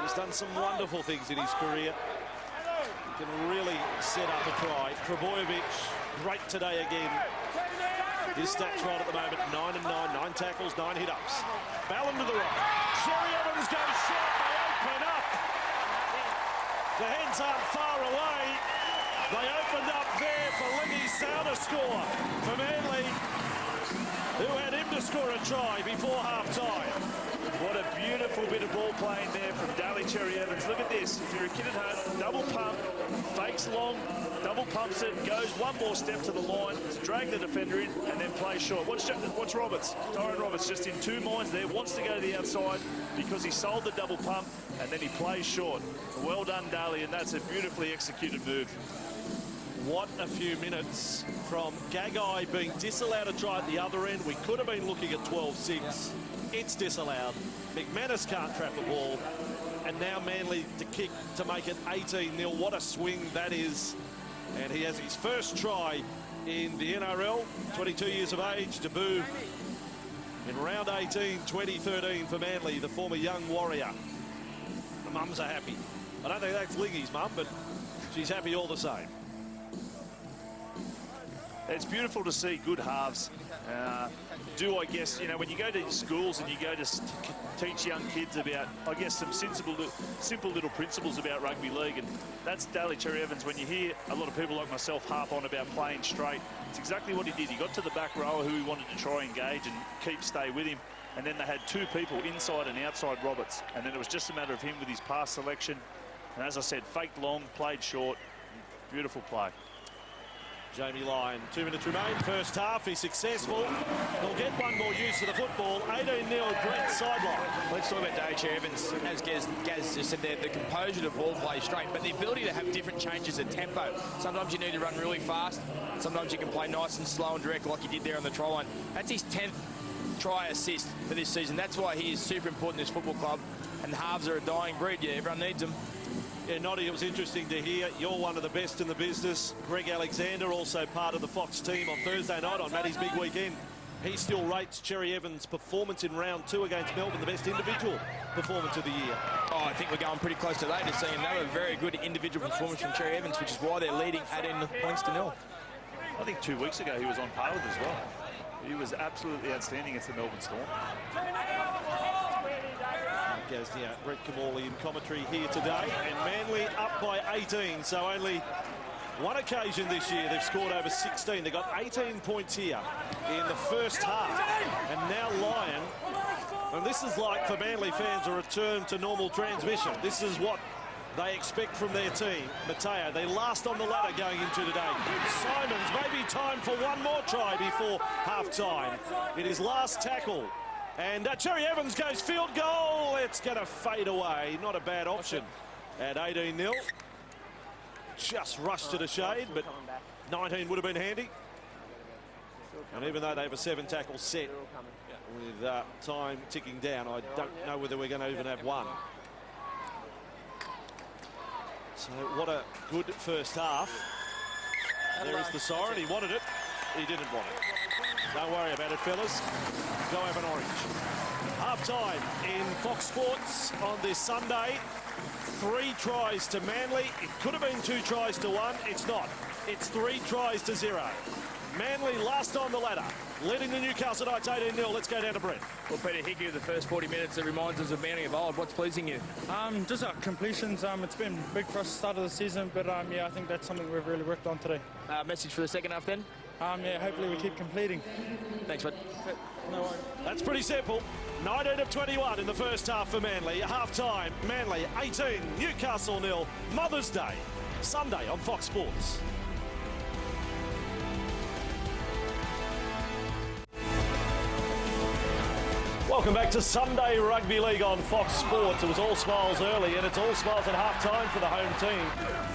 Speaker 1: He's done some wonderful things in his career. He can really set up a try. Trebojevic, great today again. His stats right at the moment, 9 and 9, 9 tackles, 9 hit-ups. Ballon to the right. Cherry Evans goes short. They open up. The heads aren't far away. They opened up there for Lingy Sow to score for Manly, who had him to score a try before half-time.
Speaker 2: What a beautiful bit of ball playing there from Daly Cherry Evans. Look at this. If you're a kid at home, double pump, fakes long, double pumps it, goes one more step to the line to drag the defender in and then plays short. Watch Roberts. Tyrone Roberts just in two minds there. Wants to go to the outside because he sold the double pump and then he plays short. Well done, Daly, and that's a beautifully executed move.
Speaker 1: What a few minutes from Gagai being disallowed a try at the other end. We could have been looking at 12-6. It's disallowed. McManus can't trap the ball. And now Manly to kick to make it 18-0. What a swing that is. And he has his first try in the NRL. 22 years of age, debut in round 18, 2013 for Manly, the former young warrior. The mums are happy. I don't think that's Lingy's mum, but she's happy all the same.
Speaker 2: It's beautiful to see good halves. I guess, you know, when you go to schools and you go to teach young kids about, I guess, some simple little principles about rugby league, and that's Daly Cherry Evans. When you hear a lot of people like myself harp on about playing straight, it's exactly what he did. He got to the back rower who he wanted to try engage and stay with him, and then they had two people inside and outside Roberts, and then it was just a matter of him with his pass selection, and as I said, faked long, played short. Beautiful play.
Speaker 1: Jamie Lyon, 2 minutes remain. First half, he's successful. He'll get one more use of the football. 18-0, Brent sideline.
Speaker 4: Let's talk about Daly Cherry Evans. As Gaz just said there, the composure to ball play straight, but the ability to have different changes of tempo. Sometimes you need to run really fast. Sometimes you can play nice and slow and direct like he did there on the try line. That's his 10th try assist for this season. That's why he is super important in this football club. And halves are a dying breed. Yeah, everyone needs them.
Speaker 1: Yeah, Noddy, it was interesting to hear. You're one of the best in the business. Greg Alexander, also part of the Fox team on Thursday night on Matty's big weekend. He still rates Cherry Evans' performance in round 2 against Melbourne the best individual performance of the year.
Speaker 4: Oh, I think we're going pretty close today to seeing another very good individual performance from Cherry Evans, which is why they're leading 18 points to 0.
Speaker 2: I think 2 weeks ago he was on par with as well. He was absolutely outstanding against the Melbourne Storm.
Speaker 1: Gaznia, Brett Kamali in commentary here today, and Manly up by 18, so only one occasion this year they've scored over 16. They got 18 points here in the first half, and now Lyon, and this is like for Manly fans a return to normal transmission. This is what they expect from their team. Mateo, they last on the ladder going into today. Simons, maybe time for one more try before half-time. It is last tackle. And Cherry Evans goes field goal. It's going to fade away. Not a bad option at 18-0. Just rushed to the shade, but 19 would have been handy. And even though they have a 7-tackle set with time ticking down, I don't know whether we're going to even have one. So what a good first half. There is the siren. He wanted it. He didn't want it. Don't worry about it, fellas. Go have an orange. Half-time in Fox Sports on this Sunday. 3 tries to Manly. It could have been 2 tries to 1. It's not. It's 3 tries to 0. Manly last on the ladder, leading the Newcastle Knights 18-0. Let's go down to Brent.
Speaker 4: Well, Peter Hickey, the first 40 minutes, it reminds us of Manly of old. What's pleasing you?
Speaker 7: Just our completions. It's been big for us at the start of the season, but yeah, I think that's something we've really worked on today.
Speaker 4: Message for the second half then?
Speaker 7: Yeah, hopefully we keep completing.
Speaker 4: Thanks, bud.
Speaker 7: No worries.
Speaker 1: That's pretty simple. 19 of 21 in the first half for Manly. Half-time, Manly 18, Newcastle 0. Mother's Day, Sunday on Fox Sports. Welcome back to Sunday Rugby League on Fox Sports. It was all smiles early, and it's all smiles at half-time for the home team.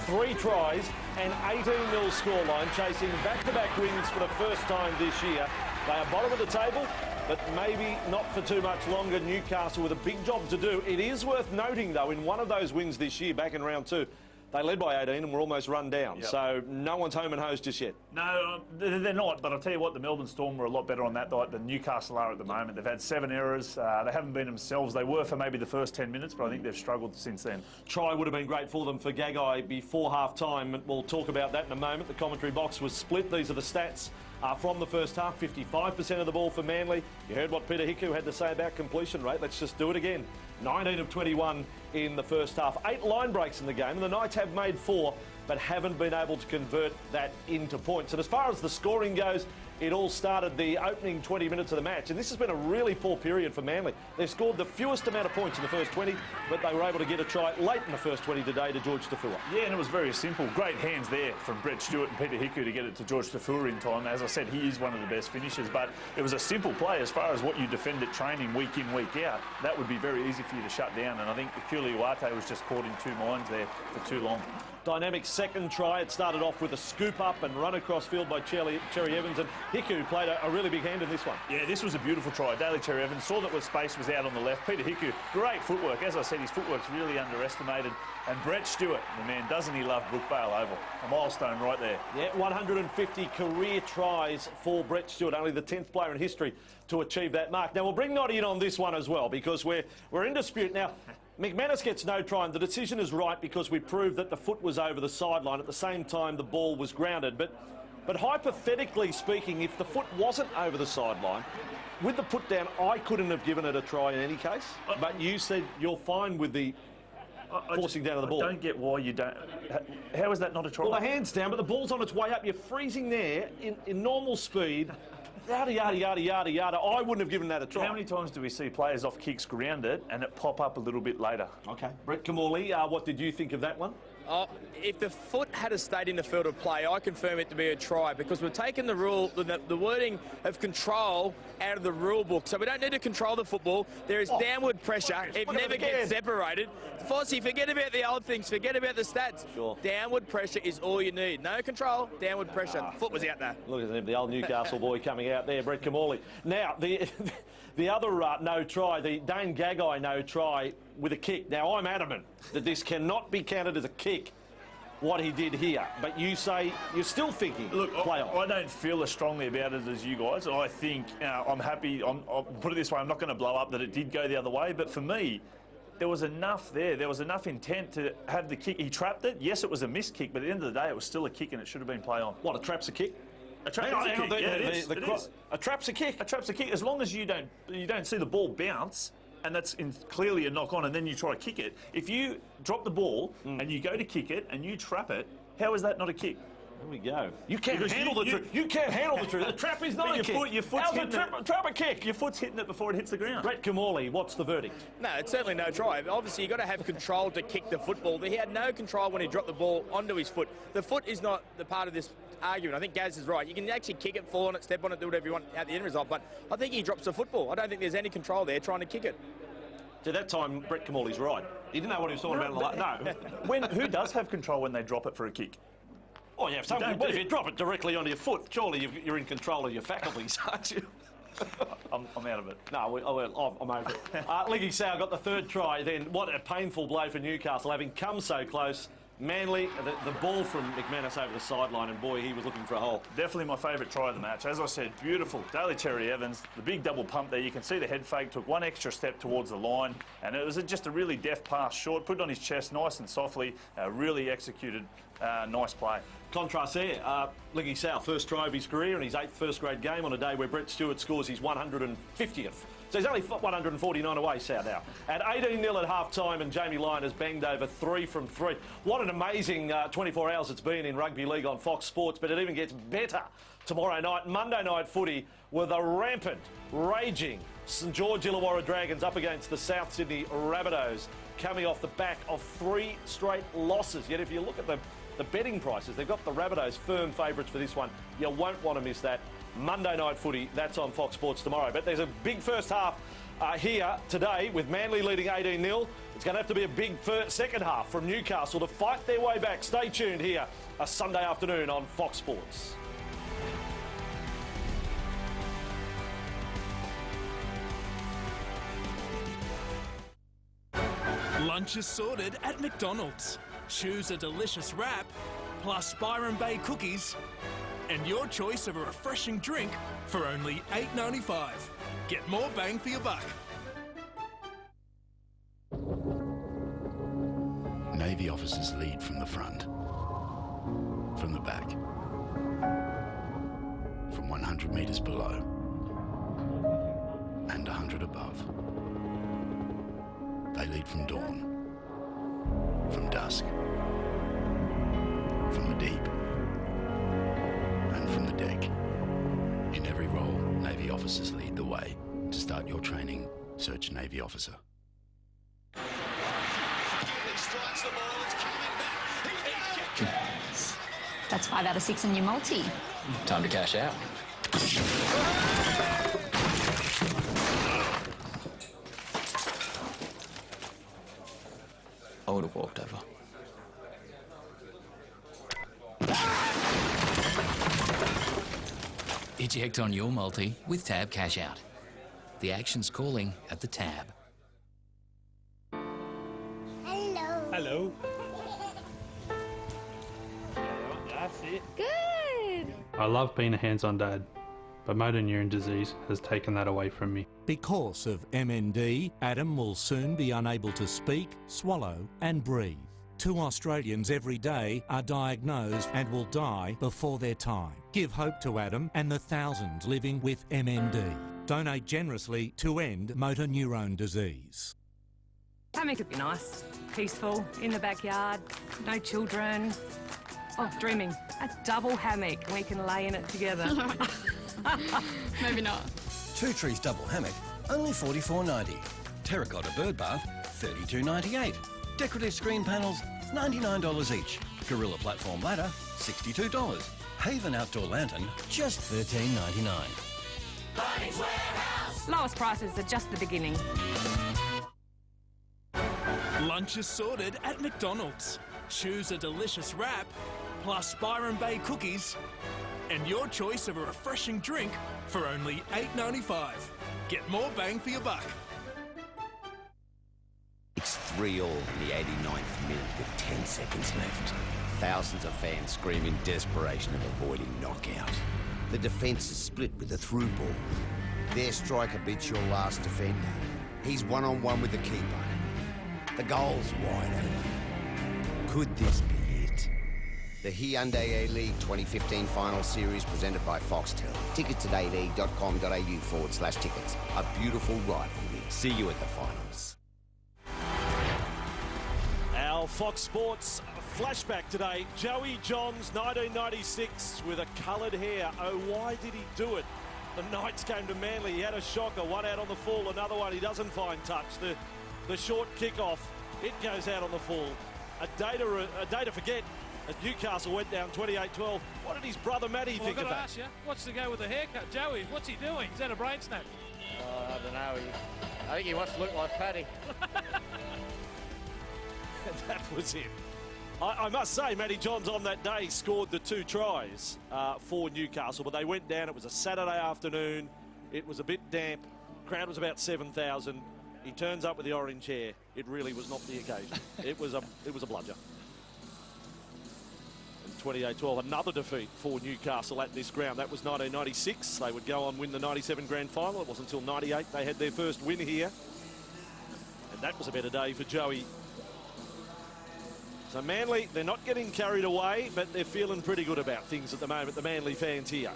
Speaker 1: 3 tries and 18-0 scoreline, chasing back-to-back wins for the first time this year. They are bottom of the table, but maybe not for too much longer. Newcastle with a big job to do. It is worth noting, though, in one of those wins this year, back in round 2, they led by 18 and were almost run down. Yep. So no one's home and hosed just yet.
Speaker 2: No, they're not. But I'll tell you what, the Melbourne Storm were a lot better on that night than Newcastle are at the moment. They've had 7 errors. They haven't been themselves. They were for maybe the first 10 minutes, but I think they've struggled since then. Try
Speaker 1: would have been great for them for Gagai before half-time. We'll talk about that in a moment. The commentary box was split. These are the stats from the first half. 55% of the ball for Manly. You heard what Peter Hickey had to say about completion rate. Let's just do it again. 19 of 21 in the first half. 8 line breaks in the game, and the Knights have made 4. but haven't been able to convert that into points. And as far as the scoring goes, it all started the opening 20 minutes of the match, and this has been a really poor period for Manly. They've scored the fewest amount of points in the first 20, but they were able to get a try late in the first 20 today to George Tafua.
Speaker 2: Yeah, and it was very simple. Great hands there from Brett Stewart and Peter Hiku to get it to George Tafua in time. As I said, he is one of the best finishers, but it was a simple play as far as what you defend at training week in, week out. That would be very easy for you to shut down, and I think Akuli Uate was just caught in two minds there for too long.
Speaker 1: Dynamic second try. It started off with a scoop up and run across field by Cherry Evans, and Hiku played a really big hand in this one.
Speaker 2: Yeah, this was a beautiful try. Daly Cherry Evans saw that space was out on the left. Peter Hiku, great footwork. As I said, his footwork's really underestimated. And Brett Stewart, the man, doesn't he love Brookvale Oval? A milestone right there. Yeah,
Speaker 1: 150 career tries for Brett Stewart, only the 10th player in history to achieve that mark. Now, we'll bring Noddy in on this one as well, because we're in dispute now. McManus gets no try, and the decision is right because we proved that the foot was over the sideline. At the same time, the ball was grounded. But hypothetically speaking, if the foot wasn't over the sideline, with the put down, I couldn't have given it a try in any case. But you said you're fine with the forcing down of the ball.
Speaker 2: I don't get why you don't. How is that not a try?
Speaker 1: Well, the hand's down, but the ball's on its way up. You're freezing there in normal speed. Yada, yada, yada, yada, yada. I wouldn't have given that a try.
Speaker 2: How many times do we see players off kicks grounded and it pop up a little bit later?
Speaker 1: OK. Brett Kamali, what did you think of that one?
Speaker 3: If the foot had stayed in the field of play, I confirm it to be a try, because we've taken the rule, the wording of control out of the rule book. So we don't need to control the football. There is downward pressure. It never gets separated. Fossey, forget about the old things. Forget about the stats.
Speaker 1: Sure.
Speaker 3: Downward pressure is all you need. No control, downward pressure. Foot was out there.
Speaker 1: Look at him, the old Newcastle boy coming out there, Brett Kamali. Now, the other no try, the Dane Gagai no try with a kick. Now, I'm adamant that this cannot be counted as a kick, what he did here. But you say you're still thinking,
Speaker 2: look,
Speaker 1: play on.
Speaker 2: I don't feel as strongly about it as you guys. I think I'm happy. I'll put it this way, I'm not going to blow up that it did go the other way. But for me, there was enough there. There was enough intent to have the kick. He trapped it. Yes, it was a missed kick, but at the end of the day, it was still a kick and it should have been play on.
Speaker 1: What, a trap's a kick?
Speaker 2: A trap's a kick. Yeah, it is.
Speaker 1: A trap's a kick?
Speaker 2: A trap's a kick. As long as you don't see the ball bounce, and that's clearly a knock on, and then you try to kick it. If you drop the ball and you go to kick it and you trap it, how is that not a kick?
Speaker 1: There we go. You can't handle the truth. You can't handle the truth. The trap is not a kick.
Speaker 2: Your foot's hitting
Speaker 1: trap a kick.
Speaker 2: Your foot's hitting it before it hits the ground.
Speaker 1: Brett Kamali, what's the verdict?
Speaker 3: No, it's certainly no try. Obviously, you've got to have control to kick the football. He had no control when he dropped the ball onto his foot. The foot is not the part of this argument. I think Gaz is right. You can actually kick it, fall on it, step on it, do whatever you want at the end result. But I think he drops the football. I don't think there's any control there trying to kick it.
Speaker 1: To that time, Brett Kamali's right. He didn't know what he was talking about. No.
Speaker 2: Who does have control when they drop it for a kick?
Speaker 1: Oh, yeah, if you drop it directly onto your foot, surely you're in control of your faculties, aren't you?
Speaker 2: I'm out of it.
Speaker 1: No, I'm over it. Liggy Sow got the third try then. What a painful blow for Newcastle, having come so close. Manly, the ball from McManus over the sideline, and boy, he was looking for a hole.
Speaker 2: Definitely my favourite try of the match. As I said, beautiful. Daly Cherry Evans, the big double pump there. You can see the head fake, took one extra step towards the line, and it was just a really deft pass short, put it on his chest nice and softly, really executed, nice play.
Speaker 1: Contrast there, Liggy Sow, first try of his career in his 8th first-grade game on a day where Brett Stewart scores his 150th. So he's only 149 away, Sow now. At 18-0 at half-time, and Jamie Lyon has banged over 3 from 3. What an amazing 24 hours it's been in rugby league on Fox Sports, but it even gets better tomorrow night, Monday night footy, with a rampant, raging St George Illawarra Dragons up against the South Sydney Rabbitohs, coming off the back of 3 straight losses. Yet if you look at the betting prices, they've got the Rabbitohs firm favourites for this one. You won't want to miss that. Monday night footy, that's on Fox Sports tomorrow. But there's a big first half here today with Manly leading 18-0. It's going to have to be a big second half from Newcastle to fight their way back. Stay tuned here a Sunday afternoon on Fox Sports.
Speaker 8: Lunch is sorted at McDonald's. Choose a delicious wrap, plus Byron Bay cookies, and your choice of a refreshing drink for only $8.95. Get more bang for your buck.
Speaker 9: Navy officers lead from the front, from the back, from 100 metres below, and 100 above. They lead from dawn, from dusk, from the deep, and from the deck. In every role, Navy officers lead the way. To start your training, search Navy officer.
Speaker 10: That's 5 out of 6 in your multi.
Speaker 11: Time to cash out. I would have walked over.
Speaker 12: Eject on your multi with Tab Cash Out. The action's calling at the tab.
Speaker 10: Hello.
Speaker 7: Hello.
Speaker 6: That's it.
Speaker 10: Good.
Speaker 13: I love being a hands-on dad, but motor neurone disease has taken that away from me.
Speaker 14: Because of MND, Adam will soon be unable to speak, swallow and breathe. 2 Australians every day are diagnosed and will die before their time. Give hope to Adam and the thousands living with MND. Donate generously to end motor neurone disease.
Speaker 15: Hammock would be nice. Peaceful, in the backyard, no children. Oh, dreaming. A double hammock and we can lay in it together.
Speaker 10: Maybe not.
Speaker 16: Two Trees double hammock, only $44.90. Terracotta bird bath, $32.98. Decorative screen panels, $99 each. Gorilla platform ladder, $62. Haven outdoor lantern, just $13.99.
Speaker 15: Bunnings Warehouse. Lowest prices are just the beginning.
Speaker 8: Lunch is sorted at McDonald's. Choose a delicious wrap, plus Byron Bay cookies, and your choice of a refreshing drink for only $8.95. Get more bang for your buck.
Speaker 17: It's 3-3 in the 89th minute with 10 seconds left. Thousands of fans scream in desperation of avoiding knockout. The defence is split with the through ball. Their striker beats your last defender. He's one-on-one with the keeper. The goal's wide open. Could this be it? The Hyundai A-League 2015 Final Series presented by Foxtel. Tickets at a-league.com.au/tickets. A beautiful rivalry. See you at the finals.
Speaker 1: Our Fox Sports flashback today. Joey Johns, 1996, with a coloured hair. Oh, why did he do it? The Knights came to Manly. He had a shocker. One out on the full. Another one he doesn't find touch. The short kick-off. It goes out on the full. A day to forget as Newcastle went down 28-12. What did his brother Matty think of that?
Speaker 18: I've got to ask you, what's the go with the haircut? Joey, what's he doing? Is that a brain snap?
Speaker 5: I don't know. I think he wants to look like Paddy.
Speaker 1: That was it. I must say, Matty Johns on that day scored the 2 tries for Newcastle, but they went down. It was a Saturday afternoon. It was a bit damp. Crowd was about 7,000. He turns up with the orange hair. It really was not the occasion. It was a bludger. 28-12, another defeat for Newcastle at this ground. That was 1996. They would go on win the 97 grand final. It wasn't until 98 they had their first win here. And that was a better day for Joey. So Manly, they're not getting carried away, but they're feeling pretty good about things at the moment, the Manly fans here.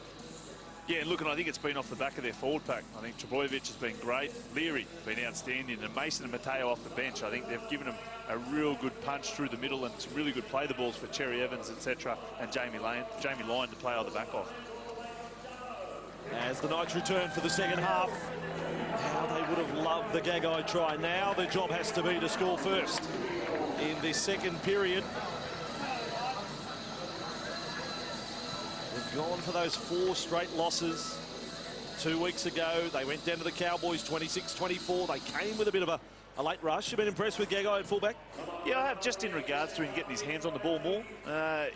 Speaker 2: Yeah, and look, and I think it's been off the back of their forward pack. I think Trebojevic has been great. Leary been outstanding. And Mason and Mateo off the bench. I think they've given them a real good punch through the middle and some really good play the balls for Cherry Evans, etc. and Jamie Lyon to play on the back off.
Speaker 1: As the Knights return for the second half. How they would have loved the Gagai try. Now the job has to be to score first in this second period. They've gone for those 4 straight losses 2 weeks ago. They went down to the Cowboys 26-24. They came with a bit of a late rush. You've been impressed with Gagai at fullback?
Speaker 2: Yeah, I have, just in regards to him getting his hands on the ball more.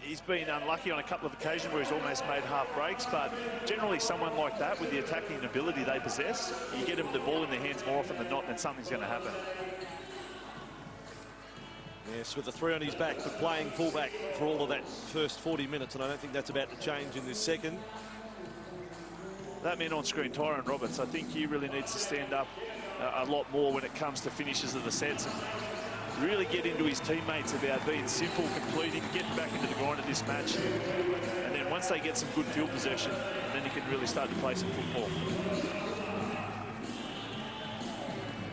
Speaker 2: He's been unlucky on a couple of occasions where he's almost made half breaks, but generally someone like that with the attacking ability they possess, you get him the ball in their hands more often than not, then something's going to happen.
Speaker 1: Yes, with the 3 on his back, but playing fullback for all of that first 40 minutes, and I don't think that's about to change in this second.
Speaker 2: That man on screen, Tyrone Roberts, I think he really needs to stand up a lot more when it comes to finishes of the sets and really get into his teammates about being simple, completing, getting back into the grind of this match. And then once they get some good field possession, then he can really start to play some football.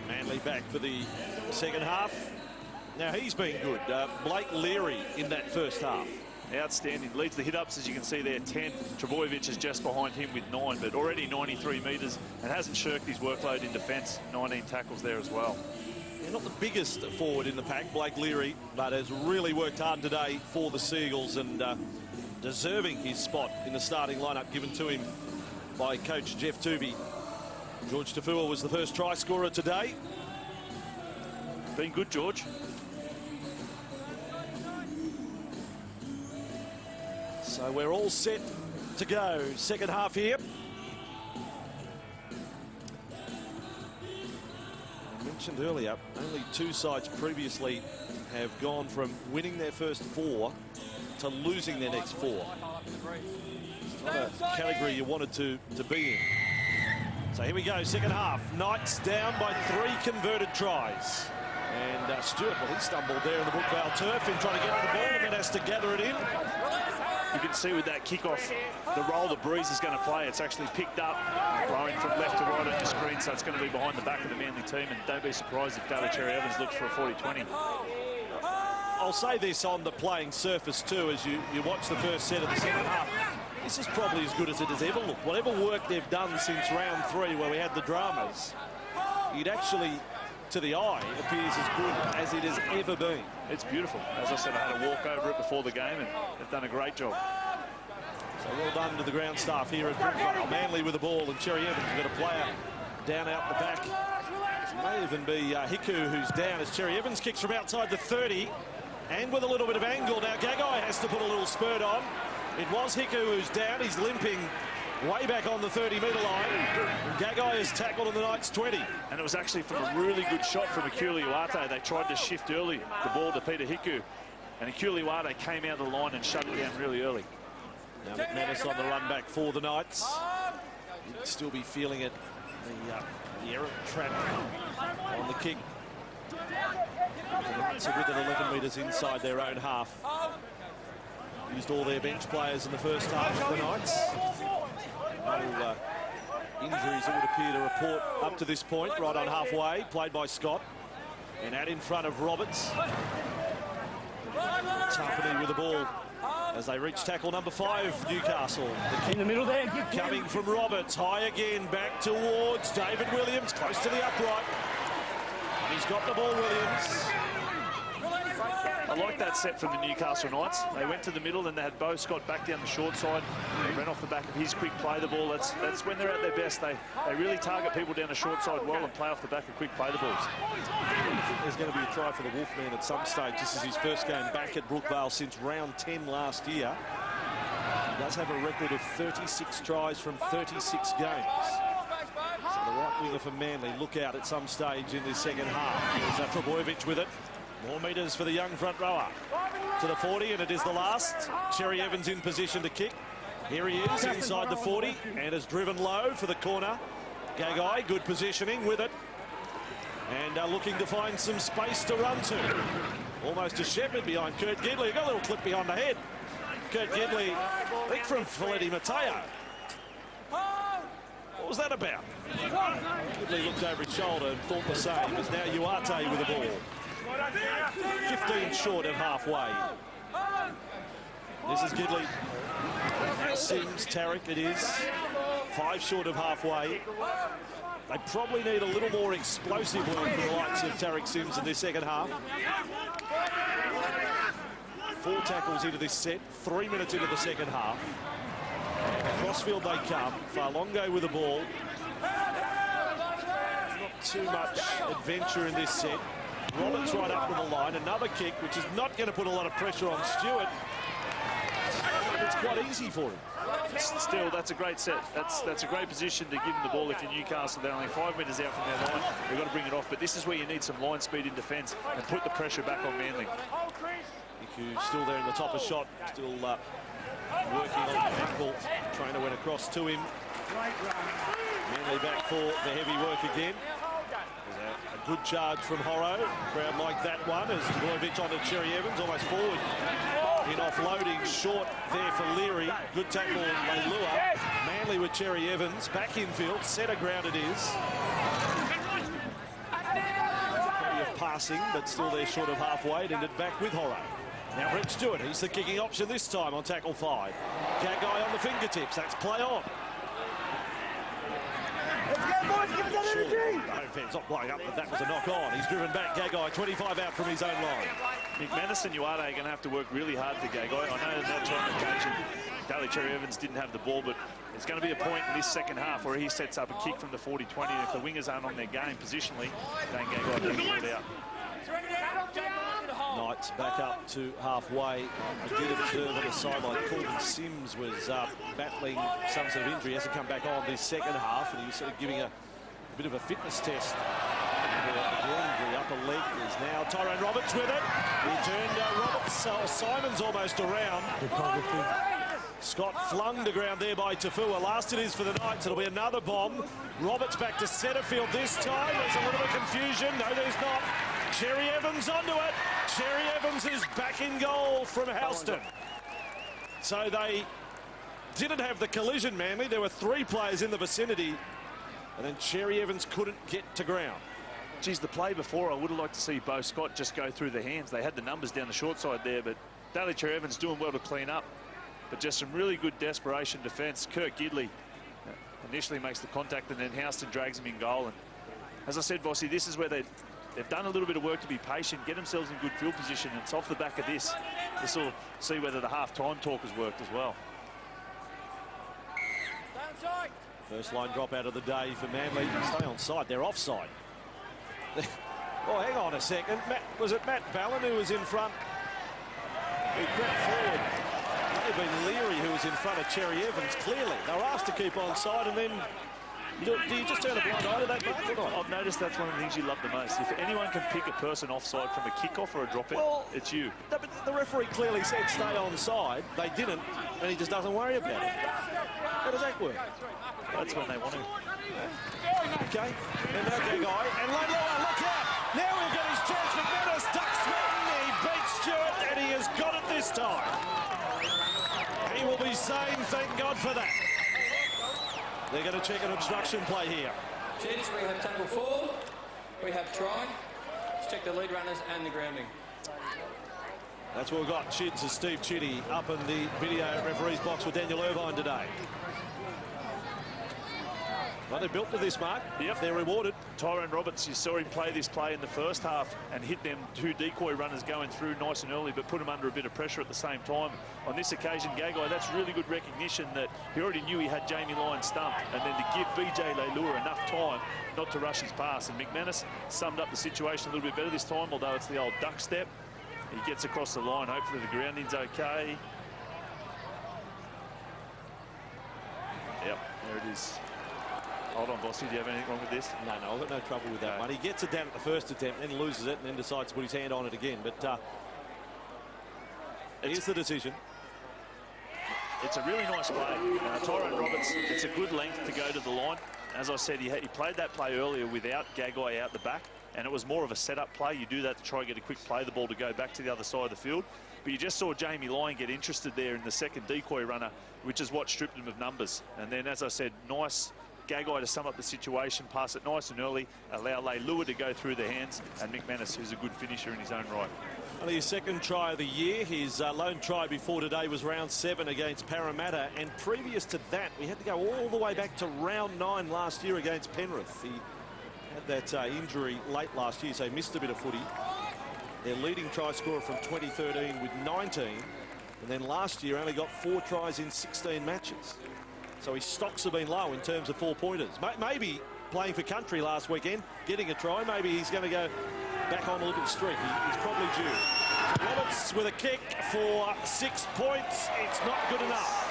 Speaker 1: Manly back for the second half. Now, he's been good. Blake Leary in that first half.
Speaker 2: Outstanding. Leads the hit-ups, as you can see there, 10. Trebojevic is just behind him with 9, but already 93 metres and hasn't shirked his workload in defence. 19 tackles there as well.
Speaker 1: Yeah, not the biggest forward in the pack, Blake Leary, but has really worked hard today for the Seagulls and deserving his spot in the starting lineup given to him by coach Jeff Tooby. George Tafua was the first try scorer today.
Speaker 2: Been good, George.
Speaker 1: So we're all set to go. Second half here. I mentioned earlier, only two sides previously have gone from winning their first 4 to losing their next 4. It's not a category you wanted to be in. So here we go, second half. Knights down by 3 converted tries. And Stewart, well, he stumbled there in the Brookvale turf in trying to get the ball and then has to gather it in.
Speaker 2: You can see with that kickoff, the role that Breeze is going to play. It's actually picked up, throwing from left to right on your screen, so it's going to be behind the back of the Manly team. And don't be surprised if Daly Cherry Evans looks for a 40-20.
Speaker 1: I'll say this on the playing surface too, as you watch the first set of the second half. This is probably as good as it has ever looked. Whatever work they've done since round 3, where we had the dramas, it actually, to the eye, it appears as good as it has ever been.
Speaker 2: It's beautiful. As I said, I had a walk over it before the game, and they've done a great job.
Speaker 1: So well done to the ground staff here at Brookvale. Manly with the ball, and Cherry Evans got a player down out the back. It may even be Hiku who's down as Cherry Evans kicks from outside the 30. And with a little bit of angle, now Gagai has to put a little spurt on. It was Hiku who's down. He's limping way back on the 30-metre line. And Gagai is tackled in the Knights 20.
Speaker 2: And it was actually from a really good shot from Akuliwate. They tried to shift early the ball to Peter Hiku. And Akuliwate came out of the line and shut it down really early.
Speaker 1: Now McManus on the run back for the Knights. You'd still be feeling it. The errant trap on the kick. The Knights are with it 11 metres inside their own half. Used all their bench players in the first half for the Knights. No injuries that would appear to report up to this point, right on halfway, played by Scott. And out in front of Roberts. Tarpany with the ball as they reach tackle number 5, Newcastle. The kick in the middle there. Coming from Roberts, high again, back towards David Williams, close to the upright. He's got the ball, Williams.
Speaker 2: I like that set from the Newcastle Knights. They went to the middle and they had Bo Scott back down the short side. They ran off the back of his quick play the ball. That's when they're at their best. They really target people down the short side well and play off the back of quick play the balls.
Speaker 1: I think there's going to be a try for the Wolfman at some stage. This is his first game back at Brookvale since round 10 last year. He does have a record of 36 tries from 36 games. So the right winger for Manly look out at some stage in this second half. There's Trebojevic with it. More metres for the young front rower. To the 40, and it is the last. Cherry Evans in position to kick. Here he is inside the 40 and is driven low for the corner. Gagai, good positioning with it. And looking to find some space to run to. Almost a shepherd behind Kurt Gidley. Got a little clip behind the head. Kurt Gidley, I think from Feletti Mateo. What was that about? Gidley looked over his shoulder and thought the same. It's now Uarte with the ball. 15 short of halfway. This is Gidley. Now Sims, Tarek it is. 5 short of halfway. They probably need a little more explosive work from the likes of Tarek Sims in this second half. 4 tackles into this set, 3 minutes into the second half. Crossfield they come. Farlongo with the ball. Not too much adventure in this set. Roberts right up to the line. Another kick, which is not going to put a lot of pressure on Stewart. It's quite easy for him.
Speaker 2: Still, that's a great set. That's a great position to give them the ball if you're Newcastle. They're only 5 metres out from their line. They've got to bring it off. But this is where you need some line speed in defence and put the pressure back on Manly.
Speaker 1: Who's still there in the top of shot. Still working on the ankle. Trainer went across to him. Manly back for the heavy work again. A good charge from Horro. Crowd like that one as Trebojevic onto Cherry Evans, almost forward. In offloading, short there for Leary. Good tackle, Leilua. Manly with Cherry Evans. Back infield, centre ground it is. Plenty of passing, but still they're short of halfway. It ended back with Horro. Now Brett Stewart, he's the kicking option this time on tackle 5. Gagai on the fingertips, that's play on.
Speaker 19: Let's go, boys, give us that energy!
Speaker 1: The home fans not blowing up, but that was a knock on. He's driven back Gagai, 25 out from his own line.
Speaker 2: McManus and Uarte are going to have to work really hard for Gagai. I know that time occasion, Daly Cherry Evans didn't have the ball, but there's going to be a point in this second half where he sets up a kick from the 40-20, and if the wingers aren't on their game positionally, then Gagai will get it out.
Speaker 1: Knights back up to halfway. I did observe on the sideline, Corbin Sims was battling some sort of injury. He hasn't come back on this second half, and he was sort of giving a bit of a fitness test. The upper leg is now Tyrone Roberts with it. He turned Simons almost around. Scott flung to ground there by Tafua. Last it is for the Knights. It'll be another bomb. Roberts back to centre field this time. There's a little bit of confusion. No, there's not. Cherry Evans onto it. Cherry Evans is back in goal from Houston. So they didn't have the collision, Manly. There were 3 players in the vicinity, and then Cherry Evans couldn't get to ground.
Speaker 2: Geez, the play before, I would have liked to see Bo Scott just go through the hands. They had the numbers down the short side there, but Daly Cherry Evans doing well to clean up. But just some really good desperation defence. Kirk Gidley initially makes the contact, and then Houston drags him in goal. And as I said, Vossi, this is where they've done a little bit of work to be patient, get themselves in good field position, and it's off the back of this. This will see whether the half-time talk has worked as well.
Speaker 1: First line drop out of the day for Manly. Stay on side. They're offside. Oh, hang on a second. Was it Matt Ballin who was in front? He crept forward. It might have been Leary who was in front of Cherry Evans, clearly. They were asked to keep on side, and then do you just turn a blind eye to that, mate?
Speaker 2: I've noticed that's one of the things you love the most. If anyone can pick a person offside from a kickoff or a drop-in, it's you.
Speaker 1: No, but the referee clearly said stay on side. They didn't, and he just doesn't worry about it. How does that work?
Speaker 2: That's when they want to.
Speaker 1: Okay, and now Gagai, and Lailua, look out! Now we'll get his chance. McManus ducks one, he beats Stewart, and he has got it this time. He will be saying thank God for that. They're going to check an obstruction play here.
Speaker 20: Chids, we have tackle 4, we have try. Let's check the lead runners and the grounding.
Speaker 1: That's what we've got. Chids is Steve Chitty up in the video referee's box with Daniel Irvine today. Well, they're built for this, Mark.
Speaker 2: Yep.
Speaker 1: They're rewarded.
Speaker 2: Tyrone Roberts, you saw him play this play in the first half and hit them 2 decoy runners going through nice and early, but put them under a bit of pressure at the same time. On this occasion, Gagai, that's really good recognition that he already knew he had Jamie Lyon stumped, and then to give BJ Leilua enough time not to rush his pass. And McManus summed up the situation a little bit better this time, although it's the old duck step. He gets across the line. Hopefully the grounding's okay. Yep, there it is. Hold on, Bossy, do you have anything wrong with this?
Speaker 1: No, I've got no trouble with that one. He gets it down at the first attempt, then loses it, and then decides to put his hand on it again. But here's the decision.
Speaker 2: It's a really nice play. Tyrone Roberts, it's a good length to go to the line. As I said, he played that play earlier without Gagai out the back, and it was more of a setup play. You do that to try and get a quick play the ball to go back to the other side of the field. But you just saw Jamie Lyon get interested there in the second decoy runner, which is what stripped him of numbers. And then, as I said, nice Gagai to sum up the situation, pass it nice and early, allow Leilua to go through the hands, and McManus, who's a good finisher in his own right.
Speaker 1: Only his second try of the year. His lone try before today was round 7 against Parramatta, and previous to that, we had to go all the way back to round 9 last year against Penrith. He had that injury late last year, so he missed a bit of footy. Their leading try scorer from 2013 with 19, and then last year only got 4 tries in 16 matches. So his stocks have been low in terms of 4-pointers. Maybe playing for country last weekend, getting a try, maybe he's going to go back on a little streak. He's probably due. Roberts with a kick for 6 points. It's not good enough.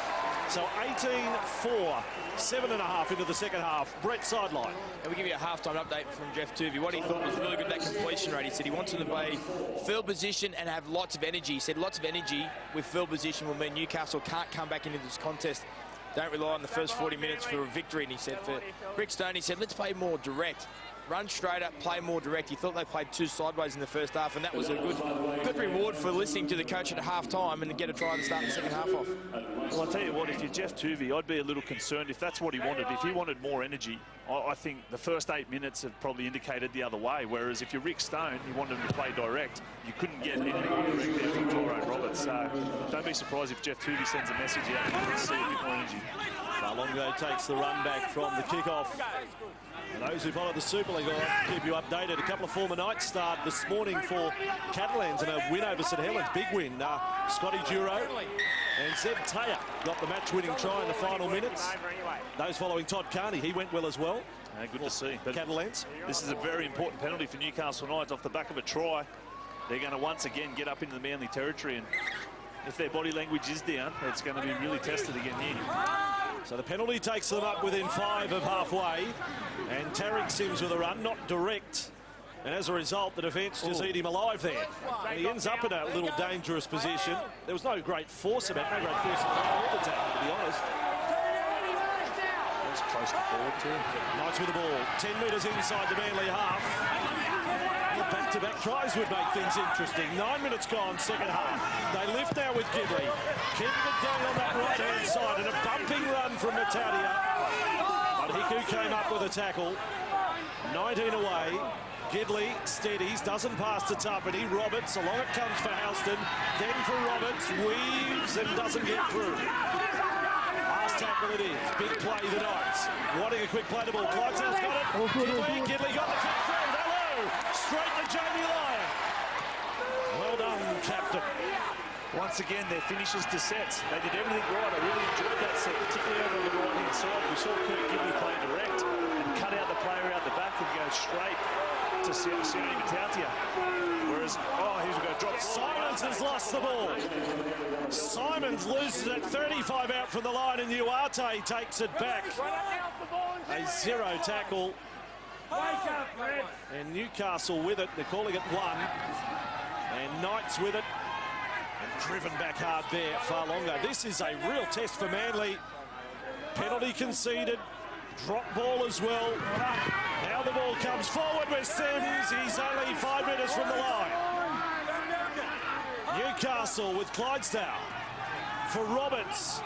Speaker 1: So 18-4, 7.5 into the second half. Brett sideline.
Speaker 3: And we give you a halftime update from Jeff Tuvey. What he thought was really good, that completion rate. He said he wants them to play field position and have lots of energy. He said lots of energy with field position will mean Newcastle can't come back into this contest. Don't rely on the first 40 minutes for a victory. And he said for Rick Stone, he said, let's play more direct. run straight up, play more direct. He thought they played too sideways in the first half, and that was a good reward for listening to the coach at half-time and get a try to start the second half off.
Speaker 2: Well, I'll tell you what, if you're Jeff Tuvey, I'd be a little concerned if that's what he wanted. If he wanted more energy, I think the first 8 minutes have probably indicated the other way, whereas if you're Rick Stone, you wanted him to play direct. You couldn't get any more direct there from Tyrone Roberts. So don't be surprised if Jeff Tuvey sends a message out and see a bit more energy.
Speaker 1: Falongo takes the run back from the kickoff. And those who follow the Super League, I'll keep you updated. A couple of former Knights start this morning for Catalans and a win over St Helens. Big win. Scotty Duro and Zeb Taya got the match-winning try in the final minutes. Those following Todd Carney, he went well as well.
Speaker 2: Good to see. But
Speaker 1: Catalans.
Speaker 2: This is a very important penalty for Newcastle Knights off the back of a try. They're going to once again get up into the Manly territory, and if their body language is down, it's going to be really tested again here.
Speaker 1: So the penalty takes them up within 5 of halfway, and Tariq Sims with a run, not direct. And as a result, the defence just eat him alive there. And he ends up in a little dangerous position. There was no great force about it, no great force about the tackle, to be honest.
Speaker 2: It's close to forward too.
Speaker 1: Knights with the ball, 10 metres inside the Manly half. Back-to-back tries would make things interesting. 9 minutes gone, second half. They lift now with Gidley. Keeping it going on that right-hand side, and a bumping run from Matadia. But Hiku came up with a tackle. 19 away. Gidley steadies, doesn't pass to Tapani. Roberts, along it comes for Houston. Then for Roberts, weaves and doesn't get through. Last tackle it is. Big play, the Knights. Wanting a quick play to ball. Clydesdale's got it. Gidley got the kick through. Straight to Jamie Lyon. Well done, Captain.
Speaker 2: Once again, their finishes to sets. They did everything right. I really enjoyed that set, particularly over on the right-hand side. We saw Kurt Gidley play direct and cut out the player out the back and go straight to Sione Matautia. Whereas, here's a go drop.
Speaker 1: Simons has lost the ball. Simons loses it 35 out from the line, and Uarte takes it back. A 0 tackle. And Newcastle with it. They're calling it 1. And Knights with it. And driven back hard there, Falongo. This is a real test for Manly. Penalty conceded. Drop ball as well. Now the ball comes forward with Sims. He's only 5 metres from the line. Newcastle with Clydesdale. For Roberts.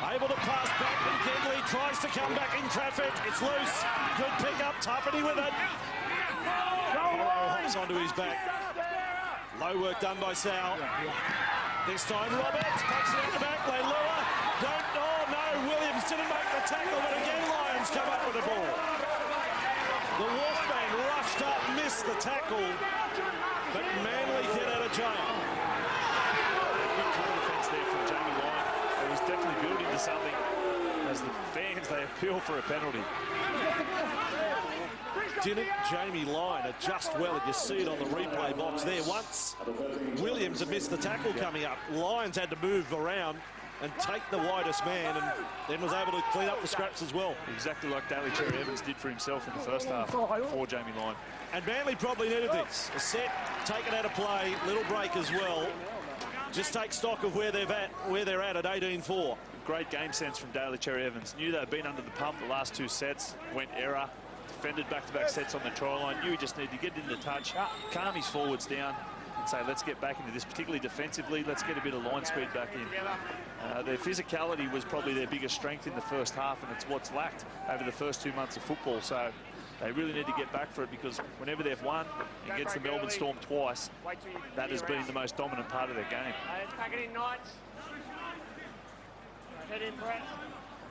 Speaker 1: Able to pass back, and Gidley tries to come back in traffic. It's loose. Good pick up. Tapani with it. Hops onto his back. Low work done by Sal. This time Roberts packs it out the back. Leilua. No. Williams didn't make the tackle, but again Lions come up with the ball. The Wolfman rushed up, missed the tackle, but Manly get out of jail.
Speaker 2: Good clear defence there from Jamie Lyon. It was definitely building to something. As the fans, they appeal for a penalty.
Speaker 1: Didn't Jamie Lyon adjust well? And you see it on the replay box there. Once Williams had missed the tackle coming up, Lyons had to move around and take the widest man, and then was able to clean up the scraps as well.
Speaker 2: Exactly like Daly Cherry Evans did for himself in the first half for Jamie Lyon.
Speaker 1: And Manly probably needed this. A set, take it out of play, little break as well. Just take stock of where they're at 18-4.
Speaker 2: Great game sense from Daly Cherry Evans. Knew they'd been under the pump the last 2 sets, went error, defended back-to-back sets on the try line, knew he just needed to get into touch, calm his forwards down, and say, let's get back into this, particularly defensively. Let's get a bit of line speed back in. Their physicality was probably their biggest strength in the first half, and it's what's lacked over the first 2 months of football. So they really need to get back for it, because whenever they've won against the Melbourne Storm twice, that has been the most dominant part of their game.
Speaker 19: Let's pack it in, Knights. Head in, Brett.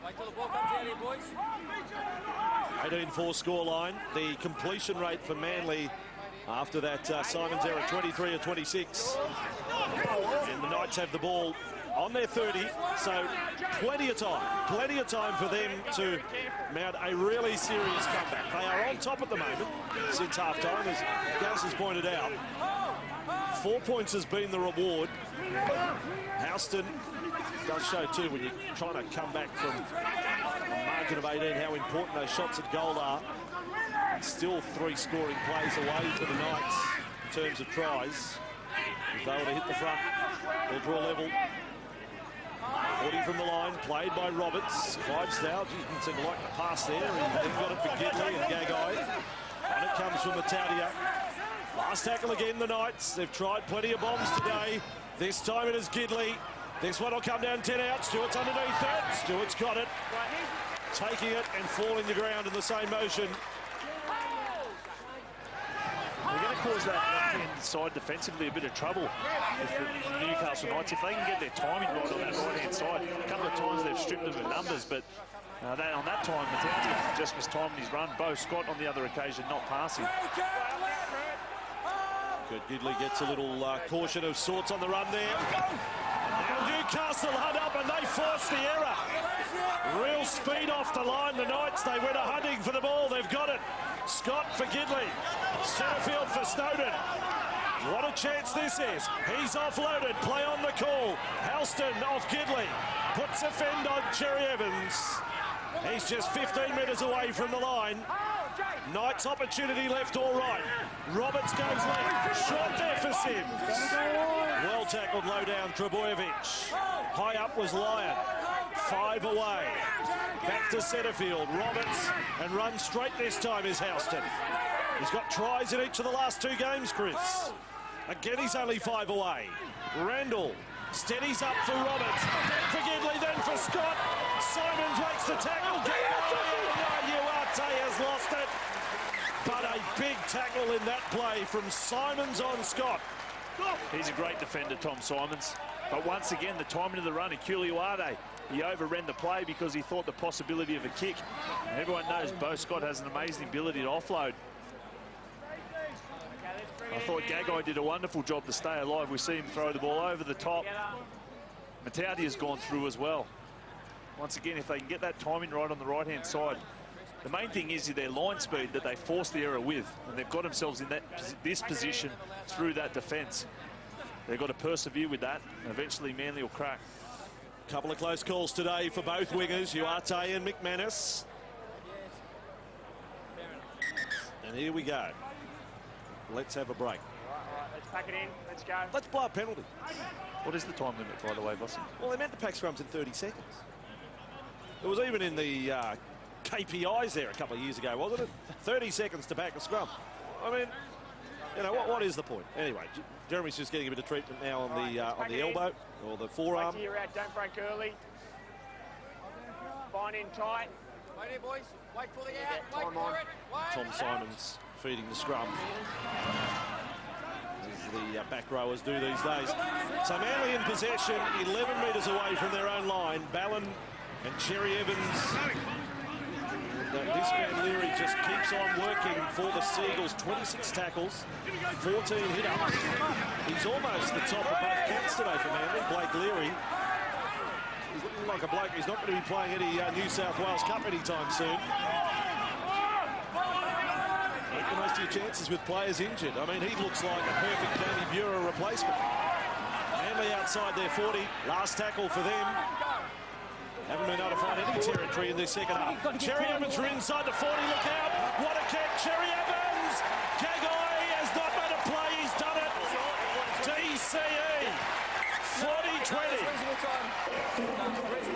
Speaker 20: Wait till the ball comes out here, boys.
Speaker 1: 18-4 scoreline. The completion rate for Manly after that Simons error, 23 of 26. And the Knights have the ball on their 30, so plenty of time for them to mount a really serious comeback. They are on top at the moment since half-time, as Gus has pointed out. 4 points has been the reward. Houston does show too, when you're trying to come back from a margin of 18, how important those shots at goal are. Still 3 scoring plays away for the Knights in terms of tries. If they were to hit the front, they'll draw level. 40 from the line, played by Roberts. Clydesdale, you can see like the pass there, and then got it for Gidley and Gagai. On it comes from Matautia. Last tackle again, the Knights. They've tried plenty of bombs today. This time it is Gidley. This one will come down 10 out. Stewart's underneath it. Stewart's got it. Taking it and falling the ground in the same motion.
Speaker 2: We're going to cause that left-hand side defensively a bit of trouble with the Newcastle Knights. If they can get their timing right on that right-hand side, a couple of times they've stripped them of numbers, but on that time, Matautia just mistiming his run. Bo Scott on the other occasion not passing.
Speaker 1: Good. Gidley gets a little caution of sorts on the run there. Now Newcastle hunt up and they force the error. Real speed off the line. The Knights, they went a hunting for the ball. They've got it. Scott for Gidley. Setterfield for Snowden. What a chance this is. He's offloaded. Play on the call. Halston off Gidley. Puts a fend on Cherry Evans. He's just 15 metres away from the line. Knights opportunity left or right. Roberts goes left. Short there for Sims. Well tackled low down Trebojevic. High up was Lyon. 5 away. Back to Setterfield. Roberts and runs straight this time is Halston. He's got tries in each of the last 2 games, Chris. Again, he's only 5 away. Randall steadies up for Roberts. Then for Gidley, then for Scott. Simons makes the tackle. Uarte has lost it. But a big tackle in that play from Simons on Scott.
Speaker 2: He's a great defender, Tom Simons. But once again, the timing of the run, Uarte, he overran the play because he thought the possibility of a kick. And everyone knows Bo Scott has an amazing ability to offload. I thought Gagai did a wonderful job to stay alive. We see him throw the ball over the top. Matautia's gone through as well. Once again, if they can get that timing right on the right-hand side, the main thing is their line speed that they force the error with, and they've got themselves in this position through that defence. They've got to persevere with that, and eventually Manly will crack.
Speaker 1: Couple of close calls today for both wingers, Uarte and McManus. And here we go. Let's have a break.
Speaker 21: Let's pack it in. Let's go.
Speaker 1: Let's blow a penalty.
Speaker 2: What is the time limit, by the way, Bossy?
Speaker 1: Well, they meant to pack scrums in 30 seconds. It was even in the KPIs there a couple of years ago, wasn't it? 30 seconds to pack a scrum. I mean, you know, what is the point? Anyway, Jeremy's just getting a bit of treatment now on the elbow or the forearm.
Speaker 21: Wait till you're out. Don't break early. Bind in tight.
Speaker 19: Wait here, boys. Wait for the out. Wait for it.
Speaker 1: Tom Simons feeding the scrum. As the back rowers do these days. So Manly in possession, 11 metres away from their own line. Ballon and Cherry Evans. This man Leary just keeps on working for the Seagulls. 26 tackles, 14 hit-ups. He's almost the top of both counts today for Manly. Blake Leary. He's looking like a bloke who's not going to be playing any New South Wales Cup anytime soon. Make the most of your chances with players injured. I mean, he looks like a perfect Danny Bureau replacement. Manly outside their 40. Last tackle for them. Haven't been able to find any territory in this second half. Cherry Evans from inside the 40. Look out. What a catch. Cherry Evans. Gagai has not made a play. He's done it. DCE. 40-20.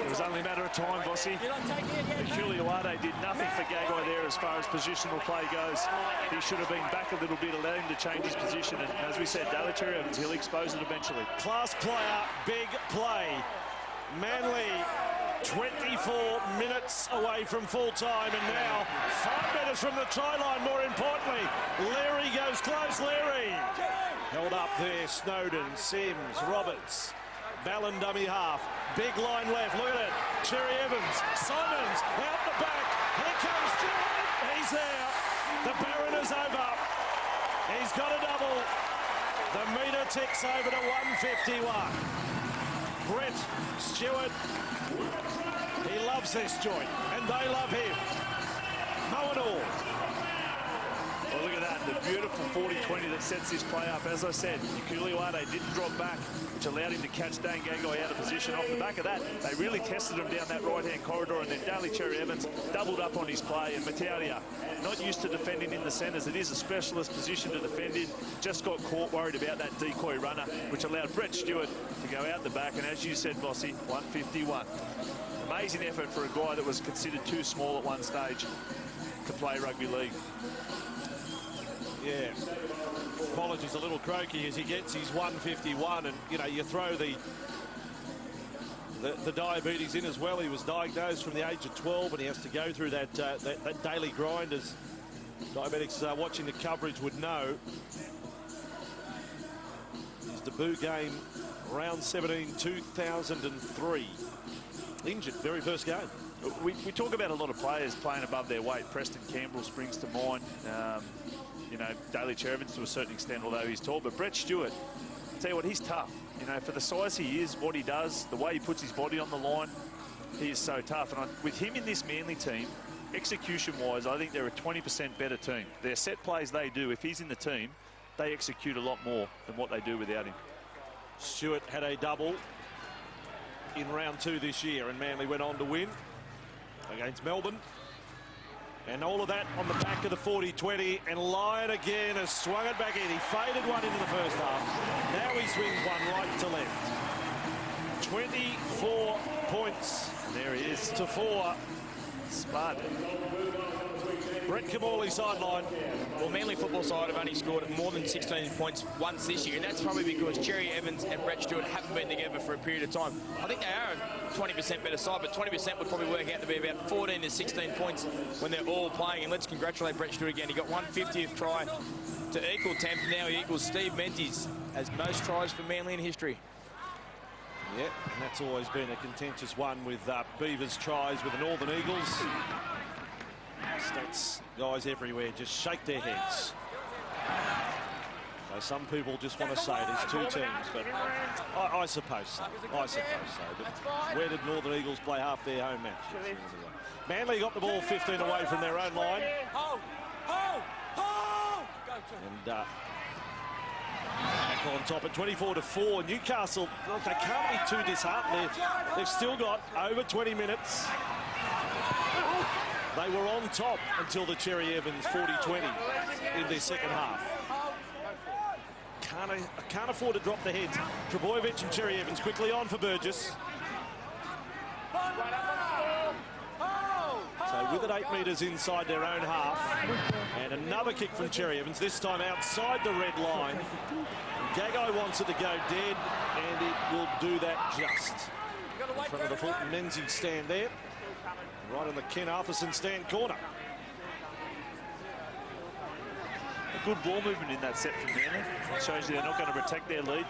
Speaker 2: It was only a matter of time, Bossy. Uarte did nothing for Gagai there as far as positional play goes. He should have been back a little bit, allowed him to change his position. And as we said, Cherry Evans, he'll expose it eventually.
Speaker 1: Class player, big play. Manly 24 minutes away from full time, and now 5 minutes from the try line, more importantly. Leary goes close, Leary. Held up there, Snowden, Sims, Roberts. Ballon dummy half. Big line left, look at it. Cherry Evans, Simons, out the back. Here comes Stewart. He's there. The Baron is over. He's got a double. The metre ticks over to 151. Brett Stewart, he loves this joint, and they love him. Moenall.
Speaker 2: Well, look at that, the beautiful 40-20 that sets this play up. As I said, Uarte didn't drop back, which allowed him to catch Dan Gagai out of position. Off the back of that, they really tested him down that right-hand corridor, and then Cherry Evans doubled up on his play, and Matautia, not used to defending in the centres. It is a specialist position to defend in. Just got caught, worried about that decoy runner, which allowed Brett Stewart to go out the back, and as you said, Bossy, 151. Amazing effort for a guy that was considered too small at one stage to play rugby league.
Speaker 1: Yeah. Apologies, a little croaky as he gets his 151, and you know, you throw the diabetes in as well. He was diagnosed from the age of 12, and he has to go through that daily grind, as diabetics watching the coverage would know. His debut game, round 17, 2003. Injured, very first game.
Speaker 2: We talk about a lot of players playing above their weight. Preston Campbell springs to mind. You know, Daly Cherry Evans to a certain extent, although he's tall. But Brett Stewart, I'll tell you what, he's tough. You know, for the size he is, what he does, the way he puts his body on the line, he is so tough. And with him in this Manly team, execution-wise, I think they're a 20% better team. Their set plays they do, if he's in the team, they execute a lot more than what they do without him.
Speaker 1: Stewart had a double in round 2 this year, and Manly went on to win against Melbourne. And all of that on the back of the 40-20, and Lyon again has swung it back in. He faded one into the first half. Now he swings one right to left. 24 points.
Speaker 2: And there he is.
Speaker 1: To 4.
Speaker 2: Smart.
Speaker 1: Brett Kamali sideline.
Speaker 3: Well, Manly football side have only scored more than 16 points once this year, and that's probably because Cherry Evans and Brett Stewart haven't been together for a period of time. I think they are a 20% better side, but 20% would probably work out to be about 14 to 16 points when they're all playing. And let's congratulate Brett Stewart again. He got 150th try to equal 10th. Now he equals Steve Menzies as most tries for Manly in history.
Speaker 1: Yeah, and that's always been a contentious one with Beavers tries with the Northern Eagles. Stats guys everywhere just shake their heads. So some people just want to say there's two teams, but I suppose so. I suppose so. But where did Northern Eagles play half their home matches? Manly got the ball 15 away from their own line. And back on top at 24-4. Newcastle, look, they can't be too disheartened. They've still got over 20 minutes. They were on top until the Cherry Evans 40-20 in their second half. Can't afford to drop the heads. Trebojevic and Cherry Evans quickly on for Burgess. So with it 8 metres inside their own half. And another kick from Cherry Evans, this time outside the red line. Gagai wants it to go dead, and it will do that just. In front of the Fulton Menzies stand there. Right on the Ken Arthurson stand corner.
Speaker 2: A good ball movement in that set from Manly. Shows you they're not going to protect their lead.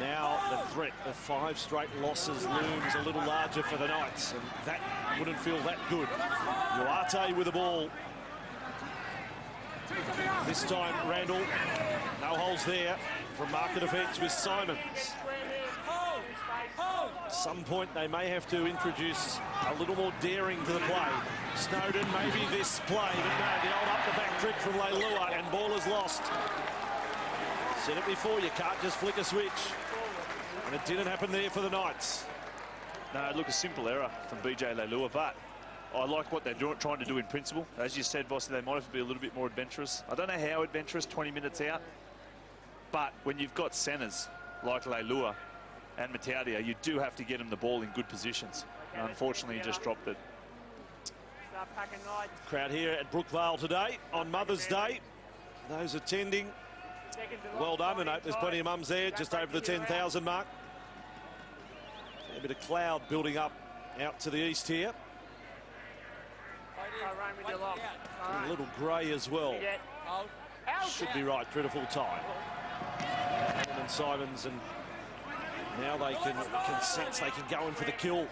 Speaker 1: Now the threat of 5 straight losses looms a little larger for the Knights, and that wouldn't feel that good. Uarte with the ball. This time Randall, no holes there from market defence with Simons. At some point they may have to introduce a little more daring to the play. Snowden, maybe this play, but no, the old up the back trick from Leilua, and ball is lost. Said it before, you can't just flick a switch. And it didn't happen there for the Knights.
Speaker 2: No, look, a simple error from BJ Leilua, but I like what they're trying to do in principle. As you said, Bossy, they might have to be a little bit more adventurous. I don't know how adventurous, 20 minutes out, but when you've got centres like Leilua and Mataudia, you do have to get them the ball in good positions. And unfortunately, he just dropped it.
Speaker 1: Crowd here at Brookvale today on Mother's Day. Those attending, well done, and I hope there's plenty of mums there, just over the 10,000 mark. A bit of cloud building up out to the east here. A little grey as well. Should be right through to full time. And Simons, and now they can sense they can go in for the kill.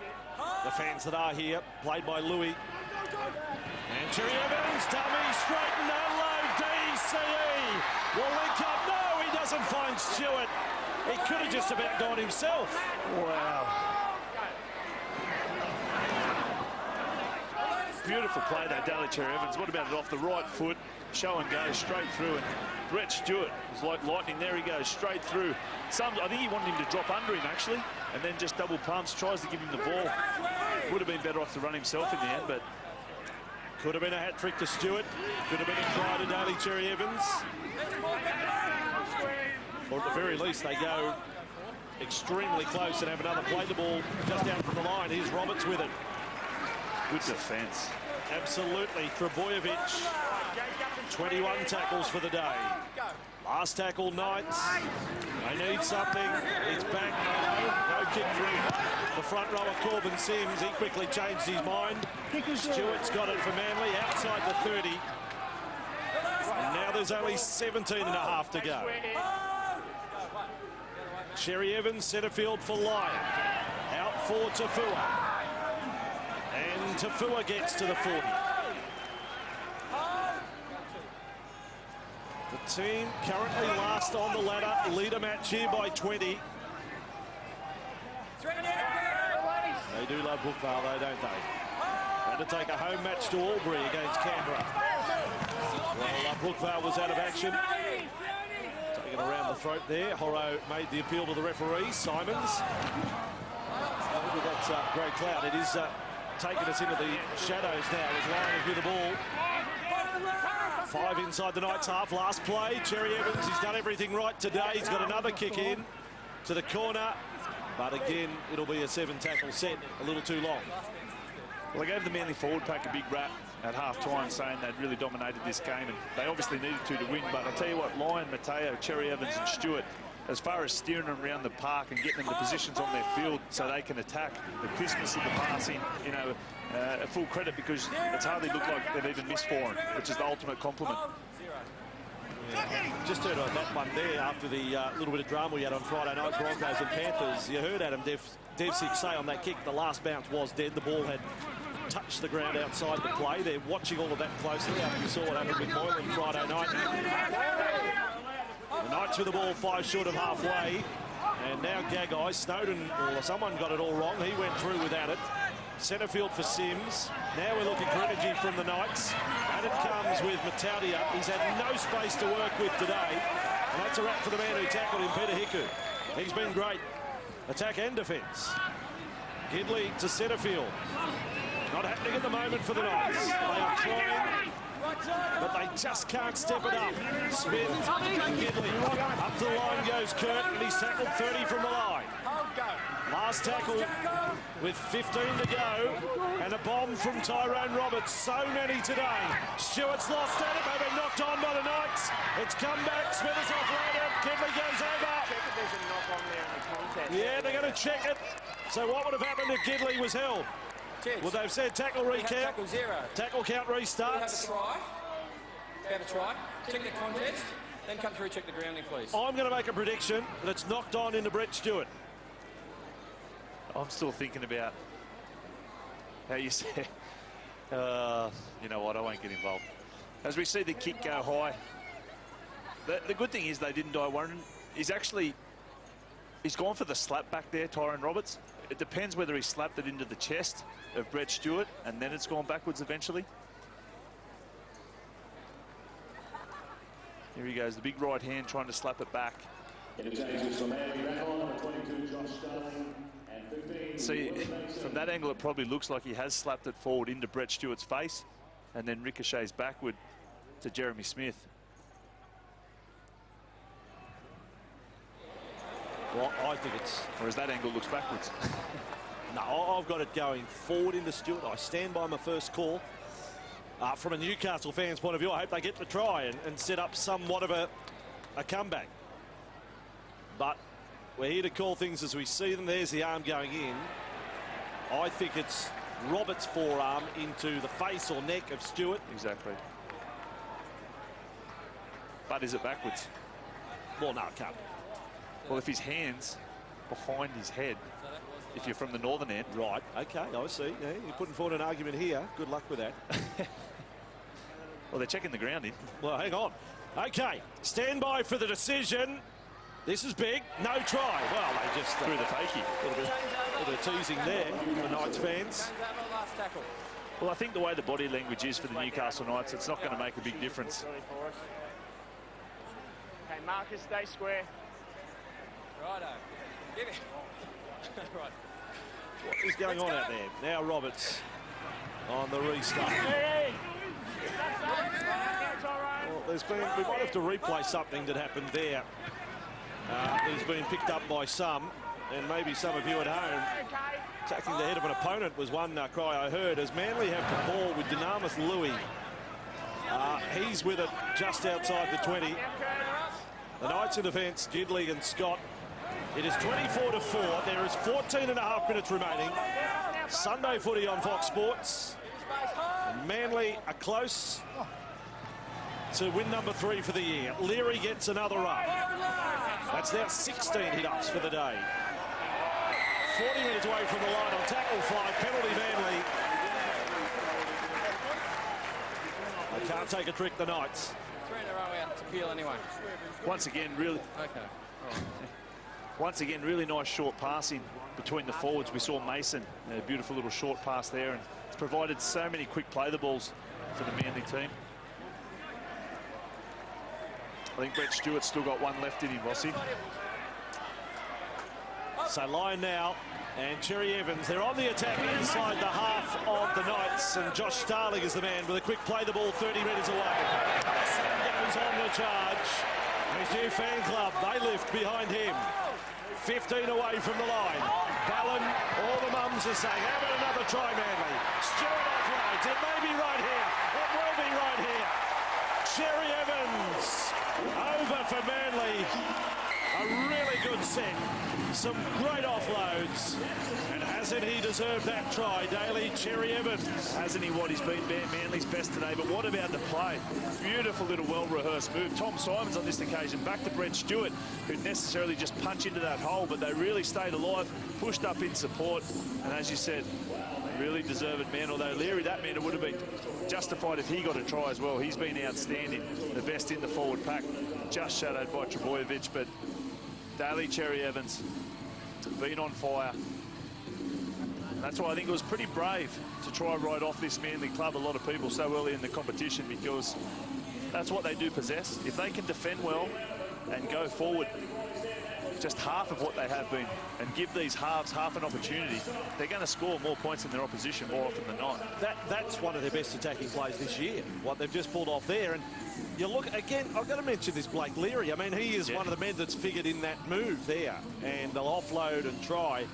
Speaker 1: The fans that are here, played by Louis. And Cherry Evans, dummy, straightened out low, DCE will link up. No, he doesn't find Stewart. He could have just about gone himself.
Speaker 2: Wow. Beautiful play though, Daly Cherry Evans. What about it off the right foot? Show and go straight through, and Brett Stewart was like lightning. There he goes, straight through. I think he wanted him to drop under him actually, and then just double pumps, tries to give him the ball. Would have been better off to run himself in the end, but
Speaker 1: could have been a hat trick to Stewart. Could have been a try to Daly Cherry Evans. Or at the very least, they go extremely close and have another play the ball just out from the line. Here's Roberts with it.
Speaker 2: Good defence.
Speaker 1: Absolutely. Trebojevic, 21 tackles for the day. Last tackle, Knights. They need something. It's back. No kick through the front rower, Corbin Sims. He quickly changed his mind. Stewart's got it for Manly outside the 30. And now there's only 17 and a half to go. Cherry Evans, centre field for Lyon. Out for Tafua. And Tafua gets to the 40. The team currently last on the ladder. Lead a match here by 20. They do love Brookvale though, don't they? Had to take a home match to Albury against Canberra. Well, Brookvale was out of action. Taken around the throat there. Horro made the appeal to the referee, Simons. That's Grey Cloud. It is taking us into the shadows now as Lions with the ball. 5 inside the Knights half. Last play. Cherry Evans, he's done everything right today. He's got another kick in to the corner. But again, it'll be a 7-tackle set. A little too long.
Speaker 2: Well, they gave the Manly forward pack a big rap at half-time, saying they'd really dominated this game, and they obviously needed to win. But I'll tell you what, Lyon, Mateo, Cherry Evans and Stewart, as far as steering them around the park and getting them the positions on their field so they can attack, the crispness of the passing, you know, a full credit, because it's hardly looked like they've even missed for them, which is the ultimate compliment.
Speaker 1: Yeah. Just heard on that one there after the little bit of drama we had on Friday night, Broncos and Panthers. You heard Adam Devsik say on that kick the last bounce was dead. The ball had touched the ground outside the play. They're watching all of that closely after you saw what happened with Moylan Friday night. The Knights with the ball 5 short of halfway. And now Gagai, Snowden, or someone got it all wrong. He went through without it. Centre field for Sims. Now we're looking for energy from the Knights. And it comes with Mataudia. He's had no space to work with today. And that's a wrap for the man who tackled him, Peter Hiku. He's been great. Attack and defence. Gidley to centre field. Not happening at the moment for the Knights. They are trying, but they just can't step it up. Smith and Gidley. Up to the line goes Kurt, and he's tackled 30 from the line. Last tackle with 15 to go, and a bomb from Tyrone Roberts. So many today. Stewart's lost it. They've been knocked on by the Knights. It's come back. Smith is offloaded. Gidley goes over. Yeah, they're going to check it. So what would have happened if Gidley was held? Well, they've said tackle recount.
Speaker 20: Tackle 0.
Speaker 1: Tackle count restarts.
Speaker 20: Have a try. Check the contest. Then come through, check the grounding, please.
Speaker 1: I'm going to make a prediction that it's knocked on into Brett Stewart.
Speaker 2: I'm still thinking about how you say, you know what, I won't get involved. As we see the kick go high, the good thing is they didn't die worrying. He's gone for the slap back there, Tyrone Roberts. It depends whether he slapped it into the chest of Brett Stewart and then it's gone backwards eventually. Here he goes, the big right hand trying to slap it back. See, from that angle it probably looks like he has slapped it forward into Brett Stewart's face and then ricochets backward to Jeremy Smith.
Speaker 1: Well, I think it's...
Speaker 2: Whereas that angle looks backwards.
Speaker 1: No, I've got it going forward into Stewart. I stand by my first call. From a Newcastle fan's point of view, I hope they get the try and set up somewhat of a comeback. But we're here to call things as we see them. There's the arm going in. I think it's Roberts' forearm into the face or neck of Stewart.
Speaker 2: Exactly. But is it backwards?
Speaker 1: Well, no, it can't.
Speaker 2: Well, if his hand's behind his head, if you're from the northern end.
Speaker 1: Right, okay, I see. Yeah, you're putting forward an argument here. Good luck with that.
Speaker 2: Well, they're checking the ground in.
Speaker 1: Well, hang on. Okay, stand by for the decision. This is big. No try. Well, they just
Speaker 2: threw the fakie.
Speaker 1: A little bit of teasing there for Knights fans.
Speaker 2: Well, I think the way the body language is for the Newcastle Knights, it's not going to make a big difference.
Speaker 21: Okay, Marcus, stay square.
Speaker 20: Righto. Give it. Right.
Speaker 1: What is going on out there? Now Roberts on the restart. Well, we might have to replay something that happened there. It's been picked up by some. and maybe some of you at home, attacking the head of an opponent was one cry I heard, as Manly have the ball with Dynamis Louis. He's with it just outside the 20. The Knights in defence, Gidley and Scott. It is 24-4. There is 14.5 minutes remaining. Sunday footy on Fox Sports. And Manly are close to win number 3 for the year. Leary gets another run. That's now 16 hit-ups for the day. 40 minutes away from the line on tackle fly. Penalty Manly. They can't take a trick, the Knights.
Speaker 20: 3 in a row out to Peel anyway.
Speaker 2: Once again, really...
Speaker 20: Okay. Right.
Speaker 2: Once again, really nice short passing between the forwards. We saw Mason, a beautiful little short pass there, and it's provided so many quick play the balls for the Manly team. I think Brett Stewart's still got one left in him, Rossi.
Speaker 1: So line now, and Cherry Evans, they're on the attack inside the half of the Knights, and Josh Starling is the man with a quick play the ball 30 metres away. Goes on the charge. His new fan club, they lift behind him. 15 away from the line. Ballon, all the mums are saying, how about another try, Manly? Stewart offloads, it may be right here. It will be right here. Cherry Evans, over for Manly. A really good set. Some great offloads. And hasn't he deserved that try, Daly? Cherry Evans.
Speaker 2: Hasn't he what? He's been Manly's best today. But what about the play? Beautiful little well-rehearsed move. Tom Simons on this occasion back to Brett Stewart, who'd necessarily just punch into that hole, but they really stayed alive, pushed up in support. And as you said, really deserved man. Although Leary, that man, it would have been justified if he got a try as well. He's been outstanding, the best in the forward pack. Just shadowed by Trebojevic, but Daly, Cherry Evans, been on fire. And that's why I think it was pretty brave to try right off this Manly club, a lot of people, so early in the competition, because that's what they do possess. If they can defend well and go forward just half of what they have been and give these halves half an opportunity, they're going to score more points than their opposition more often than not.
Speaker 1: That's one of their best attacking plays this year, what they've just pulled off there. And you look, again, I've got to mention this Blake Leary. I mean, he is one of the men that's figured in that move there, and they'll offload and try.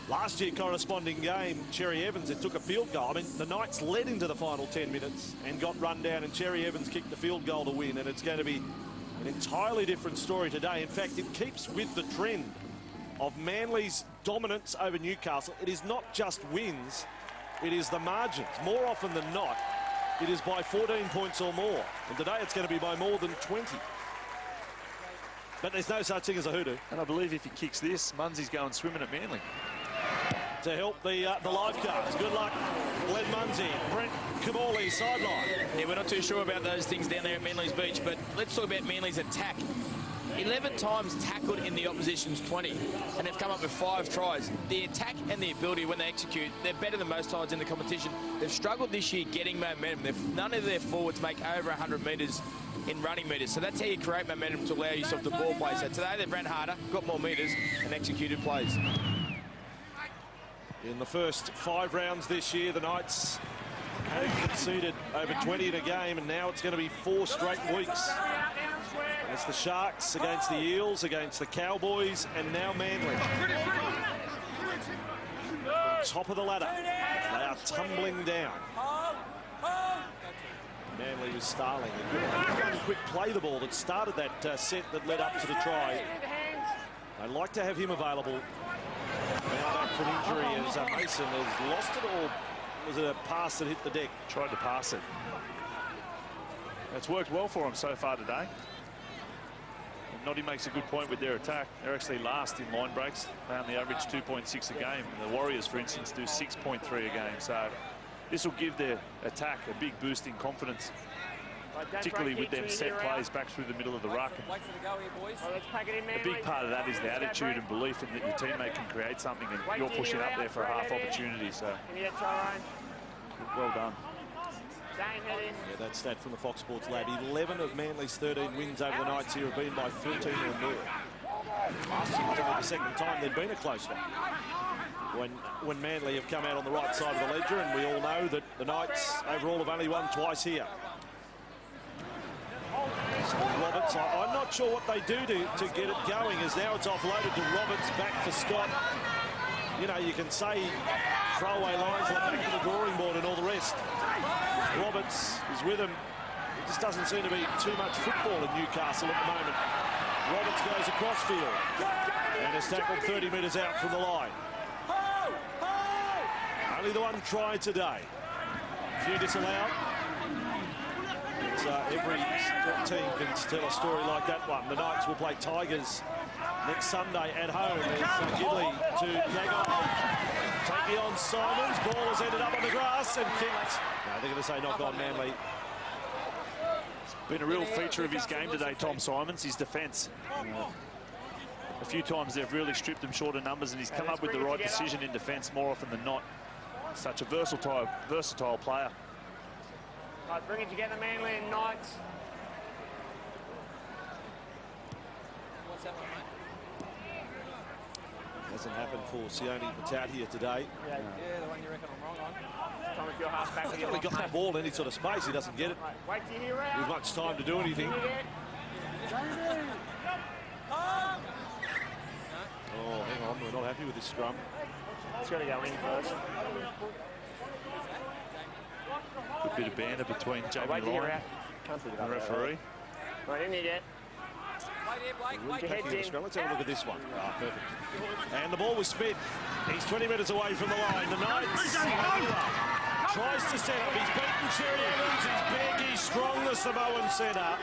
Speaker 1: Last year, corresponding game, Cherry Evans, it took a field goal. I mean, the Knights led into the final 10 minutes and got run down, and Cherry Evans kicked the field goal to win, and it's going to be an entirely different story today. In fact, it keeps with the trend of Manly's dominance over Newcastle. It is not just wins, it is the margins. More often than not, it is by 14 points or more. And today it's going to be by more than 20. But there's no such thing as a hoodoo.
Speaker 2: And I believe if he kicks this, Munsey's going swimming at Manly.
Speaker 1: To help the lifeguards. Good luck, Glenn Munsey. Brent Kabali, sideline.
Speaker 3: Yeah, we're not too sure about those things down there at Manly's Beach, but let's talk about Manly's attack. 11 times tackled in the opposition's 20, and they've come up with 5 tries. The attack and the ability when they execute, they're better than most sides in the competition. They've struggled this year getting momentum. None of their forwards make over 100 metres in running metres, so that's how you create momentum to allow yourself to ball play. So today they've ran harder, got more metres, and executed plays.
Speaker 1: In the first 5 rounds this year, the Knights have conceded over 20 in a game, and now it's going to be 4 straight weeks. It's the Sharks against the Eels, against the Cowboys, and now Manly. Top of the ladder. They are tumbling down. Manly with Starling. A quick play the ball that started that set that led up to the try. I'd like to have him available. Now back from injury as Mason has lost it, or was it a pass that hit the deck?
Speaker 2: Tried to pass it. It's worked well for him so far today. And Noddy makes a good point with their attack. They're actually last in line breaks. They only average 2.6 a game. The Warriors, for instance, do 6.3 a game. So this will give their attack a big boost in confidence, particularly with them set plays back through the middle of the ruck.
Speaker 19: Wait for the go here, boys.
Speaker 2: A big part of that is the attitude and belief in that your teammate can create something, and you're pushing up there for a half opportunity. So well done.
Speaker 1: Yeah, that stat from the Fox Sports lab. 11 of Manly's 13 wins over the Knights here have been by 13 or more. Last year was only the second time there'd been a close one. When Manly have come out on the right side of the ledger, and we all know that the Knights overall have only won twice here. Roberts, I'm not sure what they do to get it going, as now it's offloaded to Roberts, back to Scott. You know, you can say throwaway lines like back to the drawing board and all the rest. Roberts is with him. It just doesn't seem to be too much football in Newcastle at the moment. Roberts goes across field and is tackled 30 metres out from the line. Only the one try today. Few disallowed. Every team can tell a story like that one. The Knights will play Tigers next Sunday at home. There's Gidley to Gagai. Taking on Simons. Ball has ended up on the grass and kicked. No, they're going to say knock on Manly.
Speaker 2: Been a real feature of his game today, Tom Simons, his defence. A few times they've really stripped him short of numbers, and he's come up with the right decision in defence more often than not. Such a versatile player.
Speaker 21: Right, bring it together, Manly and Knights.
Speaker 20: What's that one, mate?
Speaker 1: Hasn't happened for Sione Matautia today.
Speaker 20: Yeah, the one you reckon I'm wrong on.
Speaker 21: Tom, if you're half back with your
Speaker 1: He got the ball in any sort of space, he doesn't get it.
Speaker 21: Wait till you hear out.
Speaker 1: With much time to do anything. Oh, hang on, we're not happy with this scrum.
Speaker 21: It's got to go in first.
Speaker 2: Good bit of banter between Jamie Lyon and the referee.
Speaker 21: Right in there, get.
Speaker 1: Let's have a look at this one. Oh, perfect. And the ball was spit. He's 20 metres away from the line. The Knights tries to set up. He's beaten Cherry Evans. He's big, he's strong, the Samoan centre.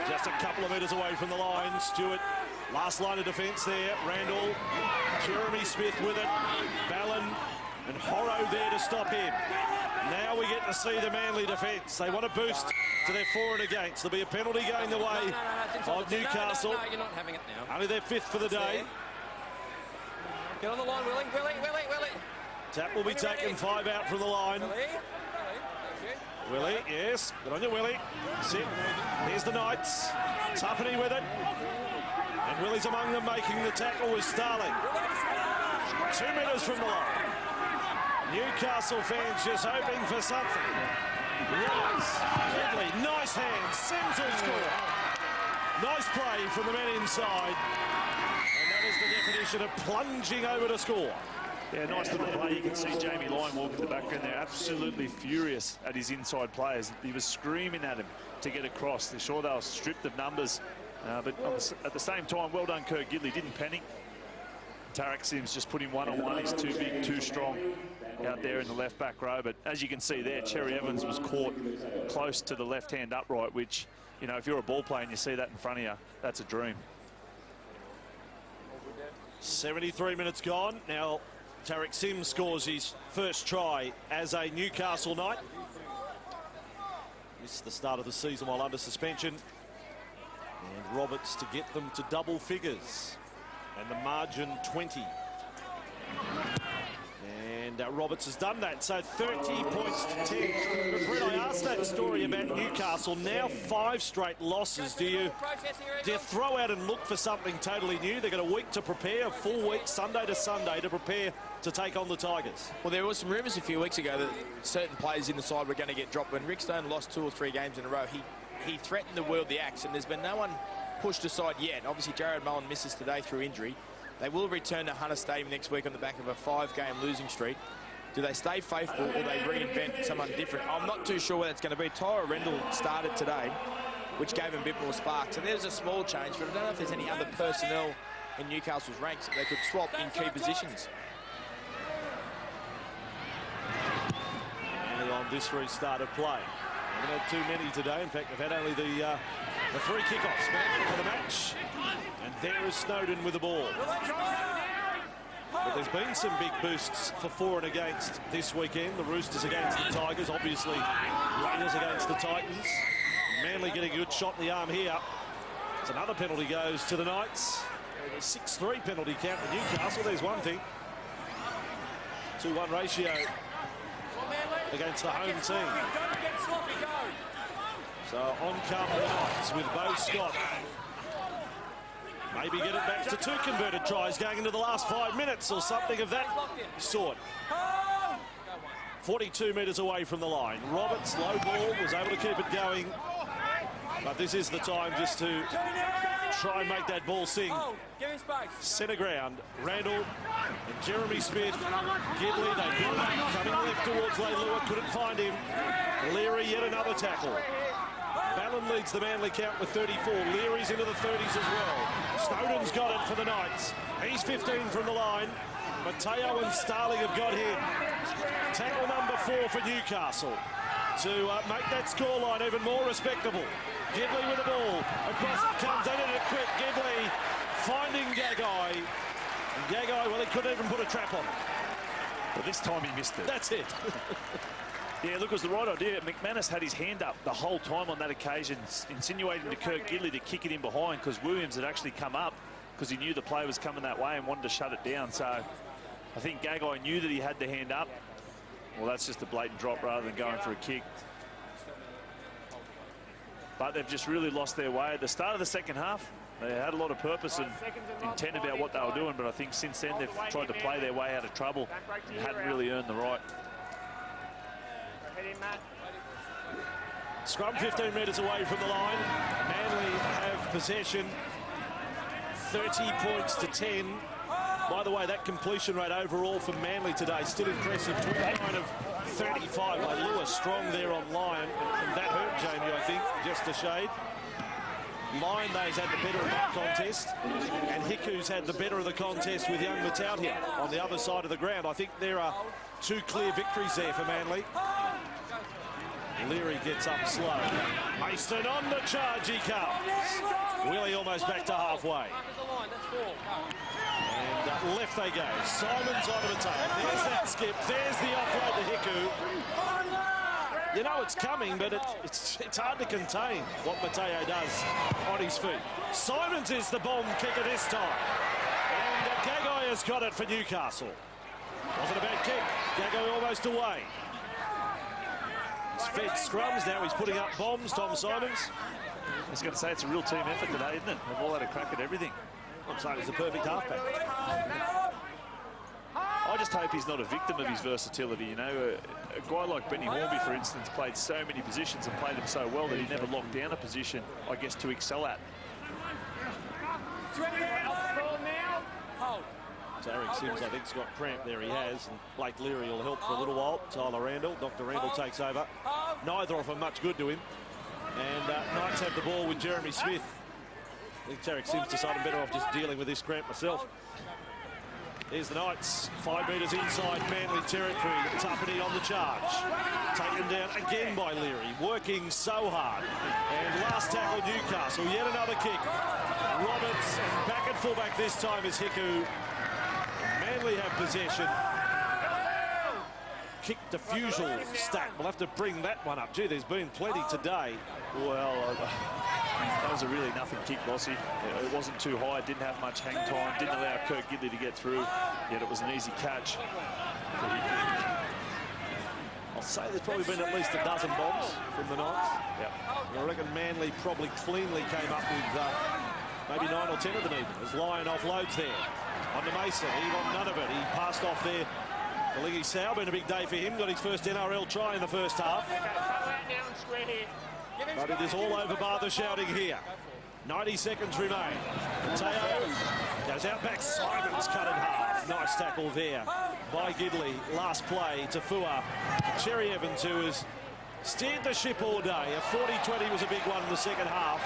Speaker 1: Just a couple of metres away from the line. Stewart, last line of defence there. Randall, Jeremy Smith with it. Ballon and Horro there to stop him. Now we get to see the Manly defence. They want to boost to their for and against. There'll be a penalty going the way of Newcastle.
Speaker 20: No, you're not having it now.
Speaker 1: Only their 5th for the day.
Speaker 20: Get on the line, Willie.
Speaker 1: Tap will be taken, 5 out from the line. Willie, yes. Good on you, Willie. Sit. Here's the Knights. Tuppeny with it. And Willie's among them, making the tackle with Starling. 2 metres from the line. Newcastle fans just hoping for something. Roberts, Ridley, nice hands. Sims will score. Nice play from the men inside. And that is the definition of plunging over to score.
Speaker 2: Yeah, nice little play. You can see Jamie Lyon walking in the background there, absolutely furious at his inside players. He was screaming at him to get across. They're sure they were stripped of numbers. But at the same time, well done, Kurt Gidley. Didn't panic. Tarek Sims just put him one-on-one. He's too big, too strong out there in the left back row. But as you can see there, Cherry Evans was caught close to the left-hand upright, which, you know, if you're a ball player and you see that in front of you, that's a dream.
Speaker 1: 73 minutes gone. Now, Tarek Sims scores his first try as a Newcastle Knight. Missed the start of the season while under suspension. And Roberts to get them to double figures. And the margin 20. And Roberts has done that, so 30 points to 10. But Brett, I asked that story about Newcastle. Now 5 straight losses. Do you throw out and look for something totally new? They've got a week to prepare, a full week, Sunday to Sunday, to prepare to take on the Tigers.
Speaker 3: Well, there was some rumours a few weeks ago that certain players in the side were going to get dropped. When Rick Stone lost 2 or 3 games in a row, he threatened to wield the axe, and there's been no one pushed aside yet. Obviously, Jared Mullen misses today through injury. They will return to Hunter Stadium next week on the back of a 5-game losing streak. Do they stay faithful or they reinvent someone different? I'm not too sure where that's going to be. Tyra Rendell started today, which gave him a bit more spark. So there's a small change, but I don't know if there's any other personnel in Newcastle's ranks that they could swap in key positions.
Speaker 1: Only on this restart of play. They haven't had too many today. In fact, they've had only the 3 kickoffs for the match. And there is Snowden with the ball. But there's been some big boosts for for and against this weekend. The Roosters against the Tigers, obviously Raiders against the Titans. Manly getting a good shot in the arm here. As another penalty goes to the Knights. A 6-3 penalty count to Newcastle. There's one thing. 2-1 ratio against the home team. So on come the Knights with Beau Scott. Maybe get it back to 2 converted tries going into the last 5 minutes or something of that sort. 42 metres away from the line. Roberts, low ball, was able to keep it going. But this is the time just to try and make that ball sing. Centre ground, Randall and Jeremy Smith. Gidley, they build up, coming left towards Leilua, couldn't find him. Leary, yet another tackle. Ballon leads the Manly count with 34. Leary's into the 30s as well. Snowden's got it for the Knights. He's 15 from the line. Mateo and Starling have got him. Tackle number 4 for Newcastle to make that scoreline even more respectable. Gidley with the ball. Across it comes, they did it quick. Gidley finding Gagai. And Gagai, well, he couldn't even put a trap on it.
Speaker 2: But this time he missed it.
Speaker 1: That's it.
Speaker 2: Yeah, look, it was the right idea. McManus had his hand up the whole time on that occasion, insinuating to Kirk Gidley to kick it in behind, because Williams had actually come up because he knew the play was coming that way and wanted to shut it down. So I think Gagai knew that he had the hand up. Well, that's just a blatant drop rather than going for a kick. But they've just really lost their way. At the start of the second half, they had a lot of purpose and intent about what they were doing, but I think since then they've tried to play their way out of trouble and hadn't really earned the right.
Speaker 1: Scrum 15 metres away from the line. Manly have possession, 30 points to 10. By the way, that completion rate overall for Manly today still impressive. 29 of 35. Leilua strong there on line, and that hurt Jamie, I think, just a shade. Lion Day's had the better of that contest, and Hiku's had the better of the contest with young Matautia on the other side of the ground. I think there are 2 clear victories there for Manly. Leary gets up slow. Mason on the charge, he comes. Willie almost back to halfway. And left they go. Simon's onto the tail. There's that skip. There's the offload to Hiku. You know it's coming, but it's hard to contain what Mateo does on his feet. Simons is the bomb kicker this time. And Gagai has got it for Newcastle. Wasn't a bad kick. Gagai almost away. He's fed scrums, now he's putting up bombs, Tom Simons.
Speaker 2: I was going to say, it's a real team effort today, isn't it? They've all had a crack at everything.
Speaker 1: I'm saying he's a perfect halfback.
Speaker 2: I just hope he's not a victim of his versatility, you know. A guy like Benny Hornby, for instance, played so many positions and played them so well that he never locked down a position, I guess, to excel at.
Speaker 1: Tarek Sims, I think, has got cramp there. He has. And Blake Leary will help for a little while. Tyler Randall. Dr. Randall takes over. Neither of them much good to him. And Knights have the ball with Jeremy Smith. I think Tarek Sims decided better off just dealing with this cramp myself. Here's the Knights. 5 metres inside Manly territory. Tuppeny on the charge. Taken down again by Leary. Working so hard. And last tackle Newcastle. Yet another kick. Roberts and back at fullback this time is Hiku. Manly have possession. Kick defusal stat. We'll have to bring that one up. Gee, there's been plenty today.
Speaker 2: Well, that was a really nothing kick, Bossy. It wasn't too high, didn't have much hang time, didn't allow Kirk Gidley to get through, yet it was an easy catch.
Speaker 1: I'll say there's probably been at least a dozen bombs from the Knights.
Speaker 2: Yep.
Speaker 1: I reckon Manly probably cleanly came up with maybe 9 or 10 of them even, as Lyon offloads there. On to Mason, he got none of it. He passed off there. Kaligi Sau, been a big day for him. Got his first NRL try in the first half. But it is all over bar the shouting here. 90 seconds remain. Mateo goes out back. Simons cut in half. Nice tackle there by Gidley. Last play to Fua. Cherry Evans, who has steered the ship all day. A 40-20 was a big one in the second half.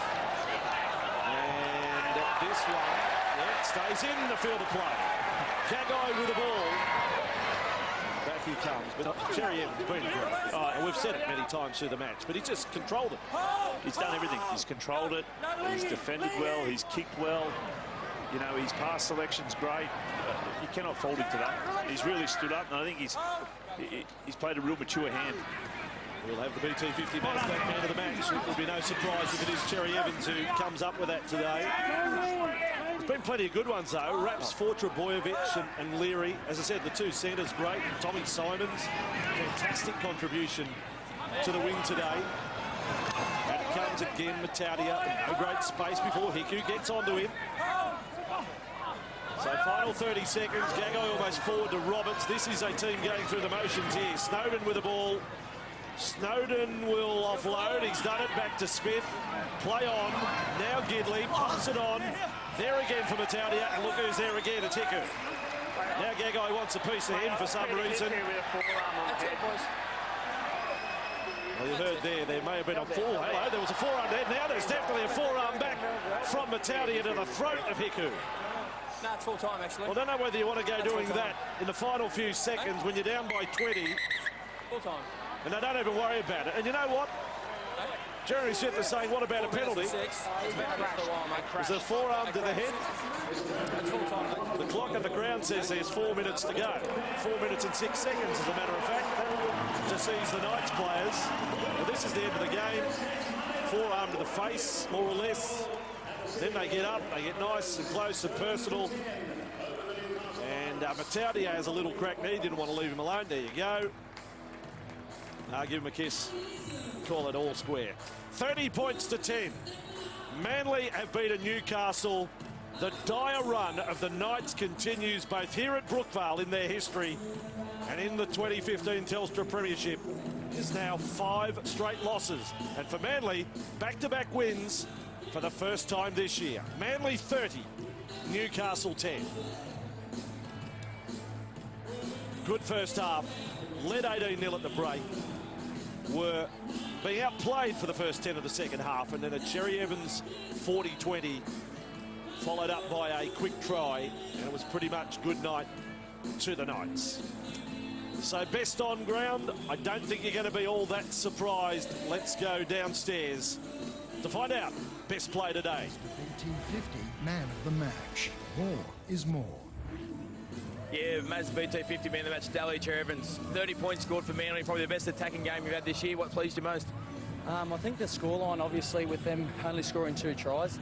Speaker 1: And this one, stays in the field of play. Gagai with the ball. Back he comes, but Cherry Evans been great. And we've said it many times through the match, but he just controlled it.
Speaker 2: He's done everything. He's controlled it. He's defended well. He's kicked well. You know, his pass selection's great. You cannot fault him for that. He's really stood up, and I think he's played a real mature hand.
Speaker 1: We'll have the BT50 man of the match. It will be no surprise if it is Cherry Evans who comes up with that today. There's been plenty of good ones, though. Raps, Fortra, Bojovic and Leary. As I said, the 2 centres, great. Tommy Simons, fantastic contribution to the win today. And it comes again, Matautia. No great space before Hiku gets onto him. So final 30 seconds. Gagai almost forward to Roberts. This is a team going through the motions here. Snowden with the ball. Snowden will offload. He's done it. Back to Smith. Play on. Now Gidley pumps it on. There again for Mataudia. And look who's there again. It's Hiku. Now Gagai wants a piece of him for some reason. Well, you heard there may have been a forearm. Hello, there was a forearm there. Now there's definitely a forearm back from Mataudia to the throat of Hiku.
Speaker 20: No, it's full time, actually.
Speaker 1: Well, I don't know whether you want to go doing that in the final few seconds when you're down by 20.
Speaker 20: Full time.
Speaker 1: And they don't even worry about it. And you know what? Jeremy Smith is saying, what about a penalty? Was there a forearm to the head? The clock on the ground says there's 4 minutes to go. 4 minutes and 6 seconds, as a matter of fact. Just sees the Knights players. Well, this is the end of the game. Forearm to the face, more or less. Then they get up, they get nice and close and personal. And Mataudia has a little cracked knee, didn't want to leave him alone. There you go. Give him a kiss. Call it all square. 30 points to 10. Manly have beaten Newcastle. The dire run of the Knights continues both here at Brookvale in their history and in the 2015 Telstra Premiership. Is now 5 straight losses. And for Manly, back-to-back wins for the first time this year. Manly 30, Newcastle 10. Good first half. Led 18-0 at the break. Were being outplayed for the first 10 of the second half, and then a Cherry Evans 40-20 followed up by a quick try, and it was pretty much good night to the Knights. So best on ground, I don't think you're going to be all that surprised. Let's go downstairs to find out best play today.
Speaker 4: 1850 man of the match. More is more.
Speaker 3: Yeah, Maz BT50 man of the match, Daly Cherry Evans. 30 points scored for Manly, probably the best attacking game we've had this year. What pleased you most?
Speaker 22: I think the scoreline, obviously, with them only scoring 2 tries,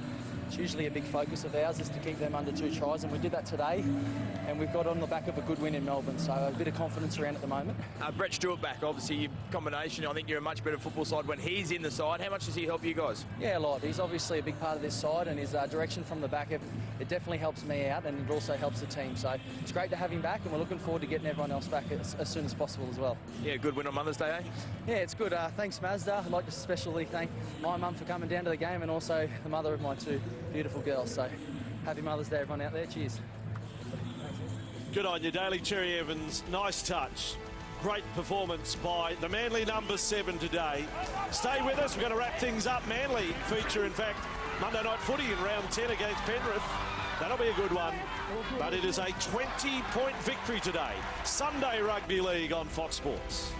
Speaker 22: it's usually a big focus of ours is to keep them under 2 tries, and we did that today, and we've got on the back of a good win in Melbourne, so a bit of confidence around at the moment.
Speaker 3: Brett Stewart back, obviously, your combination. I think you're a much better football side when he's in the side. How much does he help you guys?
Speaker 22: Yeah, a lot. He's obviously a big part of this side, and his direction from the back, it definitely helps me out, and it also helps the team. So it's great to have him back, and we're looking forward to getting everyone else back as soon as possible as well.
Speaker 3: Yeah, good win on Mother's Day, eh?
Speaker 22: Yeah, it's good. Thanks, Mazda. I'd like to especially thank my mum for coming down to the game, and also the mother of my 2 beautiful girls. So happy Mother's Day, everyone out there. Cheers.
Speaker 1: Good on you, Daly Cherry Evans. Nice touch. Great performance by the Manly number 7 today. Stay with us. We're going to wrap things up. Manly feature, in fact, Monday night footy in round 10 against Penrith. That'll be a good one. But it is a 20-point victory today. Sunday Rugby League on Fox Sports.